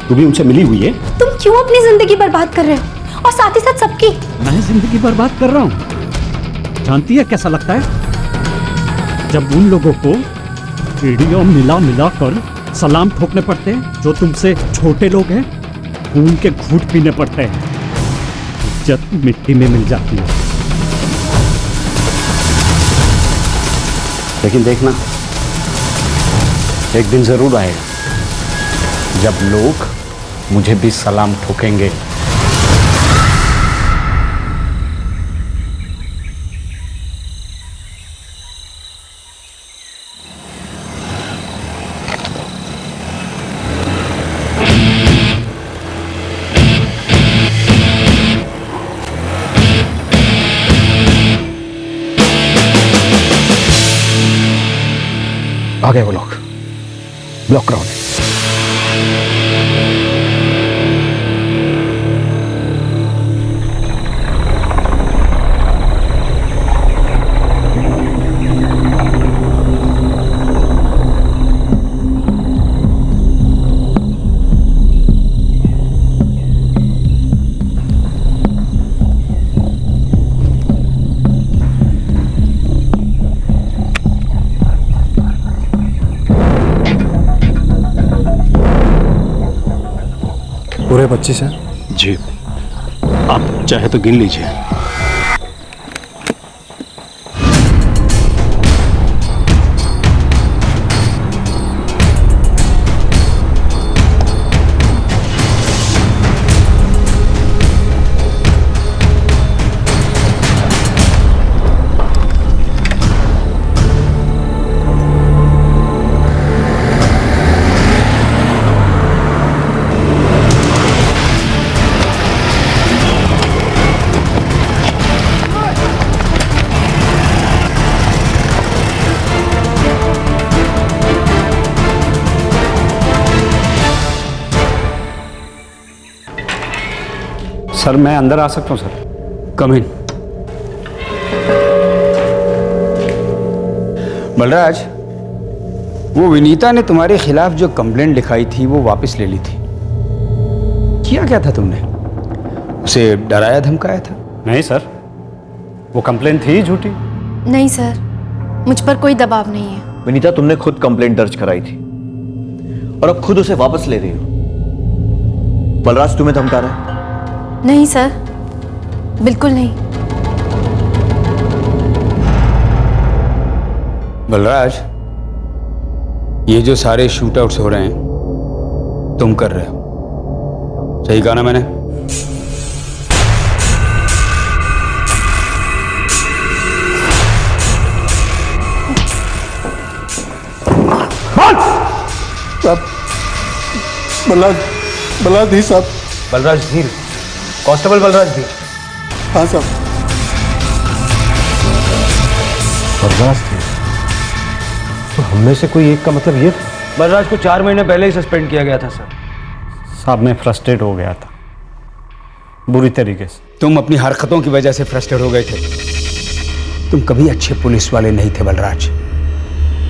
[SPEAKER 11] तू भी उनसे मिली हुई है।
[SPEAKER 20] तुम क्यों अपनी जिंदगी बर्बाद कर रहे हो और साथ ही साथ सबकी?
[SPEAKER 11] मैं जिंदगी बर्बाद कर रहा हूं? जानती है कैसा लगता है जब उन लोगों को वीडियो मिला मिला कर सलाम ठोकने पड़ते हैं जो तुमसे छोटे लोग हैं, खून के घूंट पीने पड़ते हैं, इज्जत मिट्टी में मिल जाती है। लेकिन देखना,
[SPEAKER 19] एक दिन जरूर आएगा जब लोग मुझे भी सलाम ठोकेंगे।
[SPEAKER 15] आ गए वो लोग, ब्लॉक ग्राउंड।
[SPEAKER 14] पूरे 25 हैं?
[SPEAKER 6] जी, आप चाहे तो गिन लीजिए।
[SPEAKER 19] सर मैं अंदर आ सकता हूँ सर?
[SPEAKER 15] कम इन। बलराज, वो विनीता ने तुम्हारे खिलाफ जो कंप्लेंट लिखाई थी वो वापस ले ली थी। किया क्या था तुमने? उसे डराया धमकाया था?
[SPEAKER 19] नहीं सर, वो कंप्लेंट थी झूठी।
[SPEAKER 20] नहीं सर, मुझ पर कोई दबाव नहीं है।
[SPEAKER 7] विनीता, तुमने खुद कंप्लेंट दर्ज कराई थी और अब खुद उसे वापस ले रही हो। बलराज तुम्हें धमका रहा है?
[SPEAKER 20] नहीं सर, बिल्कुल नहीं।
[SPEAKER 15] बलराज, ये जो सारे शूट आउट्स हो रहे हैं तुम कर रहे हो, सही कहा ना मैंने?
[SPEAKER 21] बलराज धीर साहब।
[SPEAKER 4] बलराज धीर, कांस्टेबल बलराज धीर।
[SPEAKER 21] हाँ साहब।
[SPEAKER 4] बलराज धीर, तो हम में से कोई एक का मतलब ये?
[SPEAKER 15] बलराज को 4 महीने पहले ही सस्पेंड किया गया था सर।
[SPEAKER 19] साहब मैं फ्रस्ट्रेट हो गया था बुरी तरीके से।
[SPEAKER 15] तुम अपनी हरकतों की वजह से फ्रस्ट्रेट हो गए थे। तुम कभी अच्छे पुलिस वाले नहीं थे बलराज।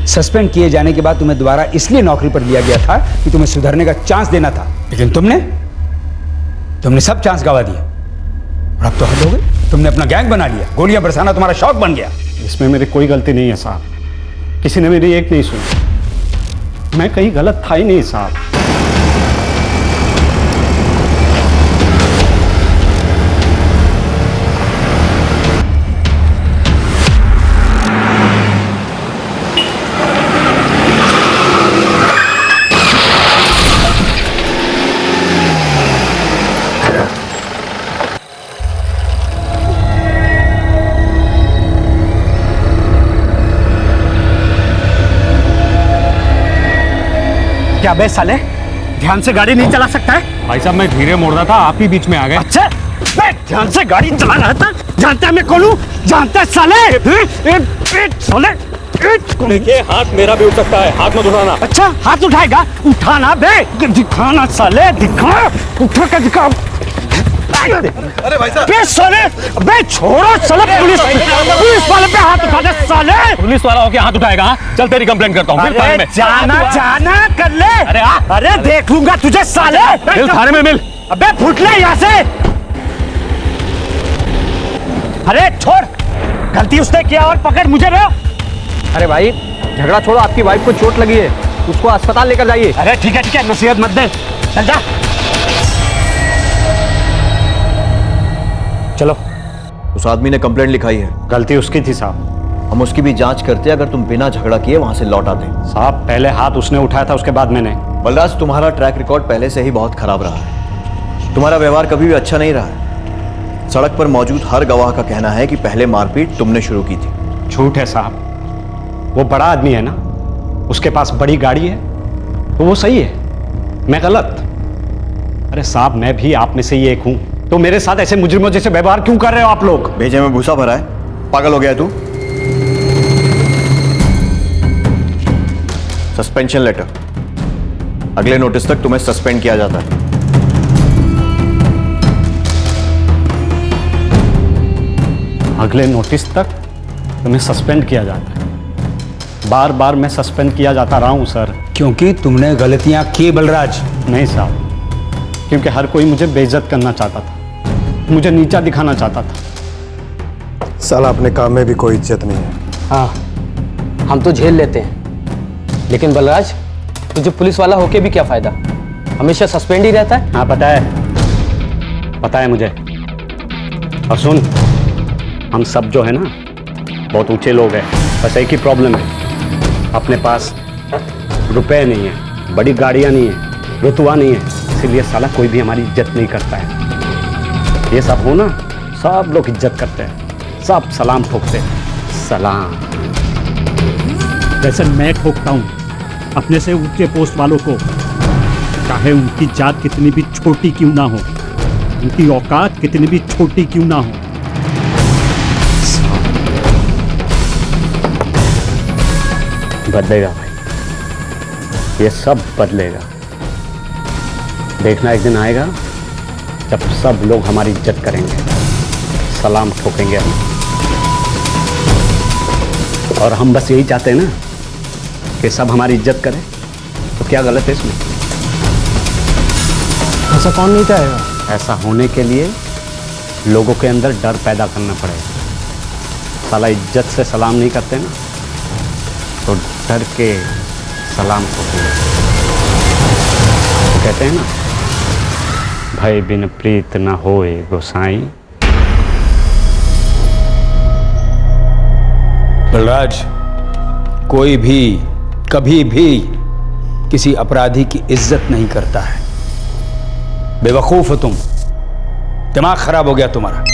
[SPEAKER 15] सस्पेंड किए जाने के बाद तुम्हें दोबारा इसलिए नौकरी पर लिया गया था कि तुम्हें सुधरने का चांस देना था, लेकिन तुमने सब चांस गवा दिए और अब तो हद हो गई। तुमने अपना गैंग बना लिया, गोलियां बरसाना तुम्हारा शौक बन गया।
[SPEAKER 19] इसमें मेरी कोई गलती नहीं है साहब, किसी ने मेरी एक नहीं सुनी। मैं कहीं गलत था ही नहीं साहब।
[SPEAKER 6] क्या बे साले, ध्यान से गाड़ी नहीं चला सकता है?
[SPEAKER 19] भाई साहब मैं धीरे मोड़ रहा था, आप ही बीच में आ गए।
[SPEAKER 6] अच्छा, बे ध्यान से गाड़ी चला रहा था। जानता है मैं कौन हूँ? जानता है साले? साले
[SPEAKER 2] देखिए हाथ मेरा भी उठ सकता है, हाथ मत उठाना।
[SPEAKER 6] अच्छा हाथ उठाएगा? उठाना बे, दिखाना साले, दिखा, उठा कर दिखा।
[SPEAKER 2] अरे भाई साहब,
[SPEAKER 6] बे साले, बे छोड़ो साले, पुलिस वाले पे हाथ उठा दे साले।
[SPEAKER 2] पुलिस वाला होके हाथ उठाएगा? चल तेरी कंप्लेंट करता हूँ।
[SPEAKER 6] अरे जाना कर ले। अरे देख लूंगा तुझे साले।
[SPEAKER 2] मिल थाने में मिल।
[SPEAKER 6] अबे फुट ले यहाँ से। अरे छोड़, गलती उसने किया और पकड़ मुझे रहे हो।
[SPEAKER 1] अरे भाई झगड़ा छोड़ो, आपकी वाइफ को चोट लगी है, उसको अस्पताल लेकर जाइए।
[SPEAKER 6] अरे ठीक है, नसीहत मत दे, चल जा।
[SPEAKER 7] चलो, उस आदमी ने कंप्लेंट लिखाई है।
[SPEAKER 19] गलती उसकी थी साहब,
[SPEAKER 7] हम उसकी भी जांच करते अगर तुम बिना झगड़ा किए वहां से लौट आते।
[SPEAKER 11] साहब पहले हाथ उसने उठाया था, उसके बाद मैंने।
[SPEAKER 7] बलराज, तुम्हारा ट्रैक रिकॉर्ड पहले से ही बहुत खराब रहा है। तुम्हारा व्यवहार कभी भी अच्छा नहीं रहा है। सड़क पर मौजूद हर गवाह का कहना है कि पहले मारपीट तुमने शुरू की थी।
[SPEAKER 11] झूठ है साहब, वो बड़ा आदमी है ना, उसके पास बड़ी गाड़ी है तो वो सही है, मैं गलत? अरे साहब मैं भी आप में से ही एक हूं, तो मेरे साथ ऐसे मुजरिमों जैसे व्यवहार क्यों कर रहे हो आप लोग?
[SPEAKER 7] भेजे में भूसा भरा है, पागल हो गया है तू? सस्पेंशन लेटर, अगले नोटिस तक तुम्हें सस्पेंड किया जाता है।
[SPEAKER 11] अगले नोटिस तक तुम्हें सस्पेंड किया जाता है? बार बार मैं सस्पेंड किया जाता रहा हूं सर।
[SPEAKER 15] क्योंकि तुमने गलतियां की बलराज।
[SPEAKER 11] नहीं साहब, क्योंकि हर कोई मुझे बेइज्जत करना चाहता था, मुझे नीचा दिखाना चाहता था।
[SPEAKER 4] साला अपने काम में भी कोई इज्जत नहीं है।
[SPEAKER 8] हाँ, हम तो झेल लेते हैं, लेकिन बलराज तुझे पुलिस वाला होके भी क्या फायदा? हमेशा सस्पेंड ही रहता है।
[SPEAKER 11] हाँ पता है मुझे। और सुन, हम सब जो है ना बहुत ऊंचे लोग हैं, बस एक ही प्रॉब्लम है, अपने पास रुपए नहीं है, बड़ी गाड़ियां नहीं है, रुतबा नहीं है, इसीलिए साला कोई भी हमारी इज्जत नहीं करता है। ये सब हो ना, सब लोग इज्जत करते हैं, सब सलाम ठोकते हैं, सलाम।
[SPEAKER 9] वैसे मैं ठोकता हूँ अपने से ऊंचे पोस्ट वालों को, चाहे उनकी जात कितनी भी छोटी क्यों ना हो, उनकी औकात कितनी भी छोटी क्यों ना हो।
[SPEAKER 11] बदलेगा भाई, ये सब बदलेगा। देखना एक दिन आएगा जब सब लोग हमारी इज्जत करेंगे, सलाम ठोकेंगे हम। और हम बस यही चाहते हैं ना कि सब हमारी इज्जत करें, तो क्या गलत है इसमें?
[SPEAKER 8] ऐसा कौन नहीं चाहेगा?
[SPEAKER 11] ऐसा होने के लिए लोगों के अंदर डर पैदा करना पड़ेगा। साला इज्जत से सलाम नहीं करते ना, तो डर के सलाम ठोकेंगे। तो कहते हैं ना, भय बिन प्रीत न होए गोसाई।
[SPEAKER 15] बलराज, कोई भी कभी भी किसी अपराधी की इज्जत नहीं करता है। बेवकूफ हो तुम, दिमाग खराब हो गया तुम्हारा।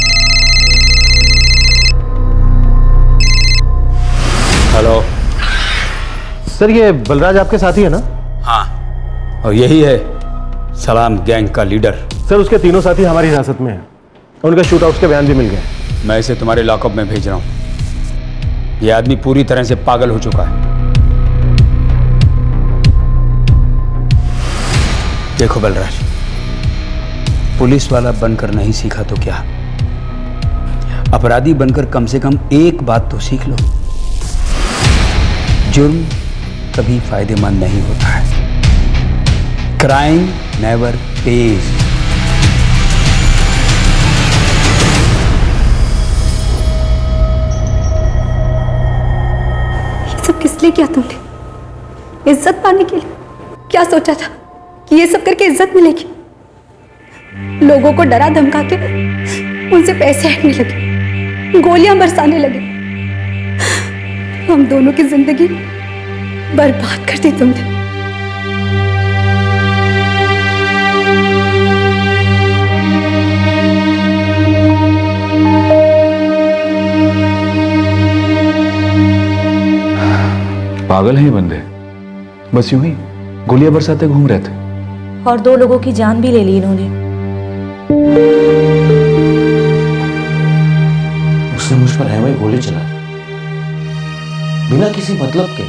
[SPEAKER 15] हेलो
[SPEAKER 4] सर, ये बलराज आपके साथी है ना?
[SPEAKER 15] हाँ, और यही है सलाम गैंग का लीडर।
[SPEAKER 4] सर, उसके तीनों साथी हमारी हिरासत में हैं। उनके शूट आउट्स के बयान भी मिल गए।
[SPEAKER 15] मैं इसे तुम्हारे लॉकअप में भेज रहा हूं। यह आदमी पूरी तरह से पागल हो चुका है। देखो बलराज, पुलिस वाला बनकर नहीं सीखा तो क्या, अपराधी बनकर कम से कम एक बात तो सीख लो, जुर्म कभी फायदेमंद नहीं होता है। Crime never page.
[SPEAKER 20] ये सब किस लिए किया तुमने? इज्जत पाने के लिए? क्या सोचा था कि ये सब करके इज्जत मिलेगी? लोगों को डरा धमका के उनसे पैसे हटने लगे, गोलियां बरसाने लगे। हम दोनों की जिंदगी बर्बाद कर दी तुमने।
[SPEAKER 1] पागल हैं ये बंदे, बस यूं ही गोलियां बरसाते घूम रहे थे।
[SPEAKER 20] और 2 लोगों की जान भी ले ली इन्होंने।
[SPEAKER 16] उसने मुझ पर है गोली चला दी, बिना किसी मतलब के।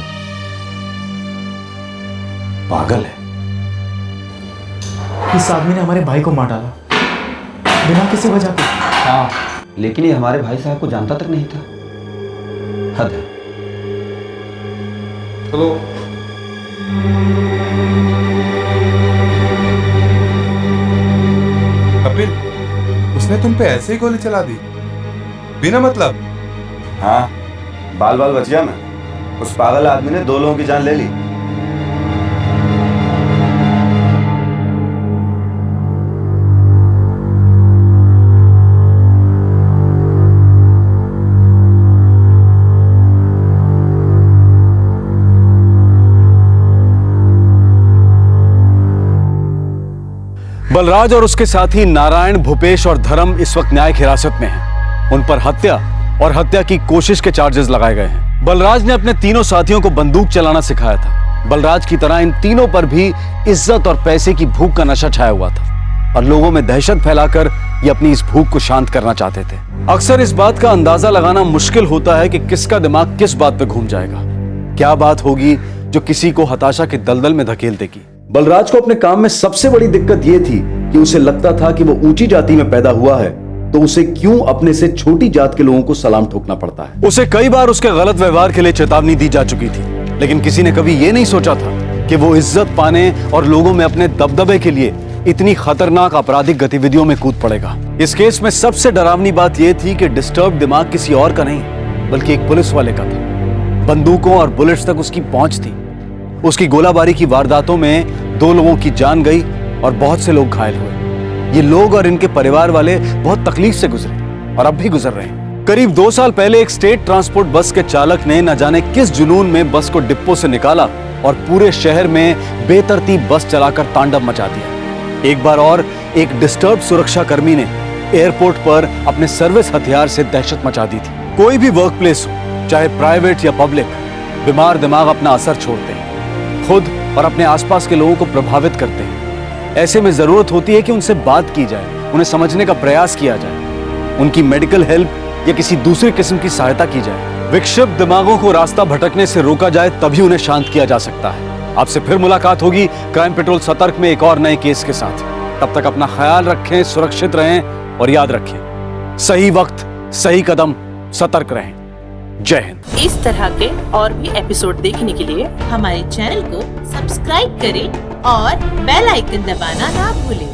[SPEAKER 16] पागल है।
[SPEAKER 17] इस आदमी ने हमारे भाई को मार डाला बिना किसी वजह के।
[SPEAKER 15] हाँ, लेकिन ये हमारे भाई साहब को जानता तक नहीं था। हद है।
[SPEAKER 21] चलो। कपिल, उसने तुम पे ऐसे ही गोली चला दी बिना मतलब?
[SPEAKER 14] हाँ, बाल बाल बच गया मैं। उस पागल आदमी ने 2 लोगों की जान ले ली।
[SPEAKER 5] बलराज और उसके साथी नारायण, भूपेश और धर्म इस वक्त न्यायिक हिरासत में हैं। उन पर हत्या और हत्या की कोशिश के चार्जेस लगाए गए हैं। बलराज ने अपने तीनों साथियों को बंदूक चलाना सिखाया था। बलराज की तरह इन तीनों पर भी इज्जत और पैसे की भूख का नशा छाया हुआ था और लोगों में दहशत फैलाकर ये अपनी इस भूख को शांत करना चाहते थे। अक्सर इस बात का अंदाजा लगाना मुश्किल होता है कि किसका दिमाग किस बात पे घूम जाएगा, क्या बात होगी जो किसी को हताशा के दलदल में धकेल देगी। बलराज को अपने काम में सबसे बड़ी दिक्कत यह थी कि उसे लगता था कि वो ऊंची जाति में पैदा हुआ है तो उसे क्यों अपने से छोटी जात के लोगों को सलाम ठोकना पड़ता है। उसे कई बार उसके गलत व्यवहार के लिए चेतावनी दी जा चुकी थी, लेकिन किसी ने कभी यह नहीं सोचा था कि वो इज्जत पाने और लोगों में अपने दबदबे के लिए इतनी खतरनाक आपराधिक गतिविधियों में कूद पड़ेगा। इस केस में सबसे डरावनी बात यह थी कि डिस्टर्ब दिमाग किसी और का नहीं बल्कि एक पुलिस वाले का था। बंदूकों और बुलेट्स तक उसकी पहुंच थी। उसकी गोलाबारी की वारदातों में 2 लोगों की जान गई और बहुत से लोग घायल हुए। ये लोग और इनके परिवार वाले बहुत तकलीफ से गुजरे और अब भी गुजर रहे हैं। करीब 2 साल पहले एक स्टेट ट्रांसपोर्ट बस के चालक ने न जाने किस जुनून में बस को डिपो से निकाला और पूरे शहर में बेतरतीब बस चलाकर तांडव मचा दिया। एक बार और एक डिस्टर्ब सुरक्षा कर्मी ने एयरपोर्ट पर अपने सर्विस हथियार से दहशत मचा दी थी। कोई भी वर्क प्लेस हो, चाहे प्राइवेट या पब्लिक, बीमार दिमाग अपना असर छोड़ते हैं, खुद और अपने आसपास के लोगों को प्रभावित करते हैं। ऐसे में जरूरत होती है कि उनसे बात की जाए, उन्हें समझने का प्रयास किया जाए, उनकी मेडिकल हेल्प या किसी दूसरी किस्म की सहायता की जाए। विक्षिप्त दिमागों को रास्ता भटकने से रोका जाए तभी उन्हें शांत किया जा सकता है। आपसे फिर मुलाकात होगी क्राइम पेट्रोल सतर्क में एक और नए केस के साथ। तब तक अपना ख्याल रखें, सुरक्षित रहें और याद रखें, सही वक्त सही कदम, सतर्क रहें। जय हिंद।
[SPEAKER 10] इस तरह के और भी एपिसोड देखने के लिए हमारे चैनल को सब्सक्राइब करें और बेल आइकन दबाना ना भूलें।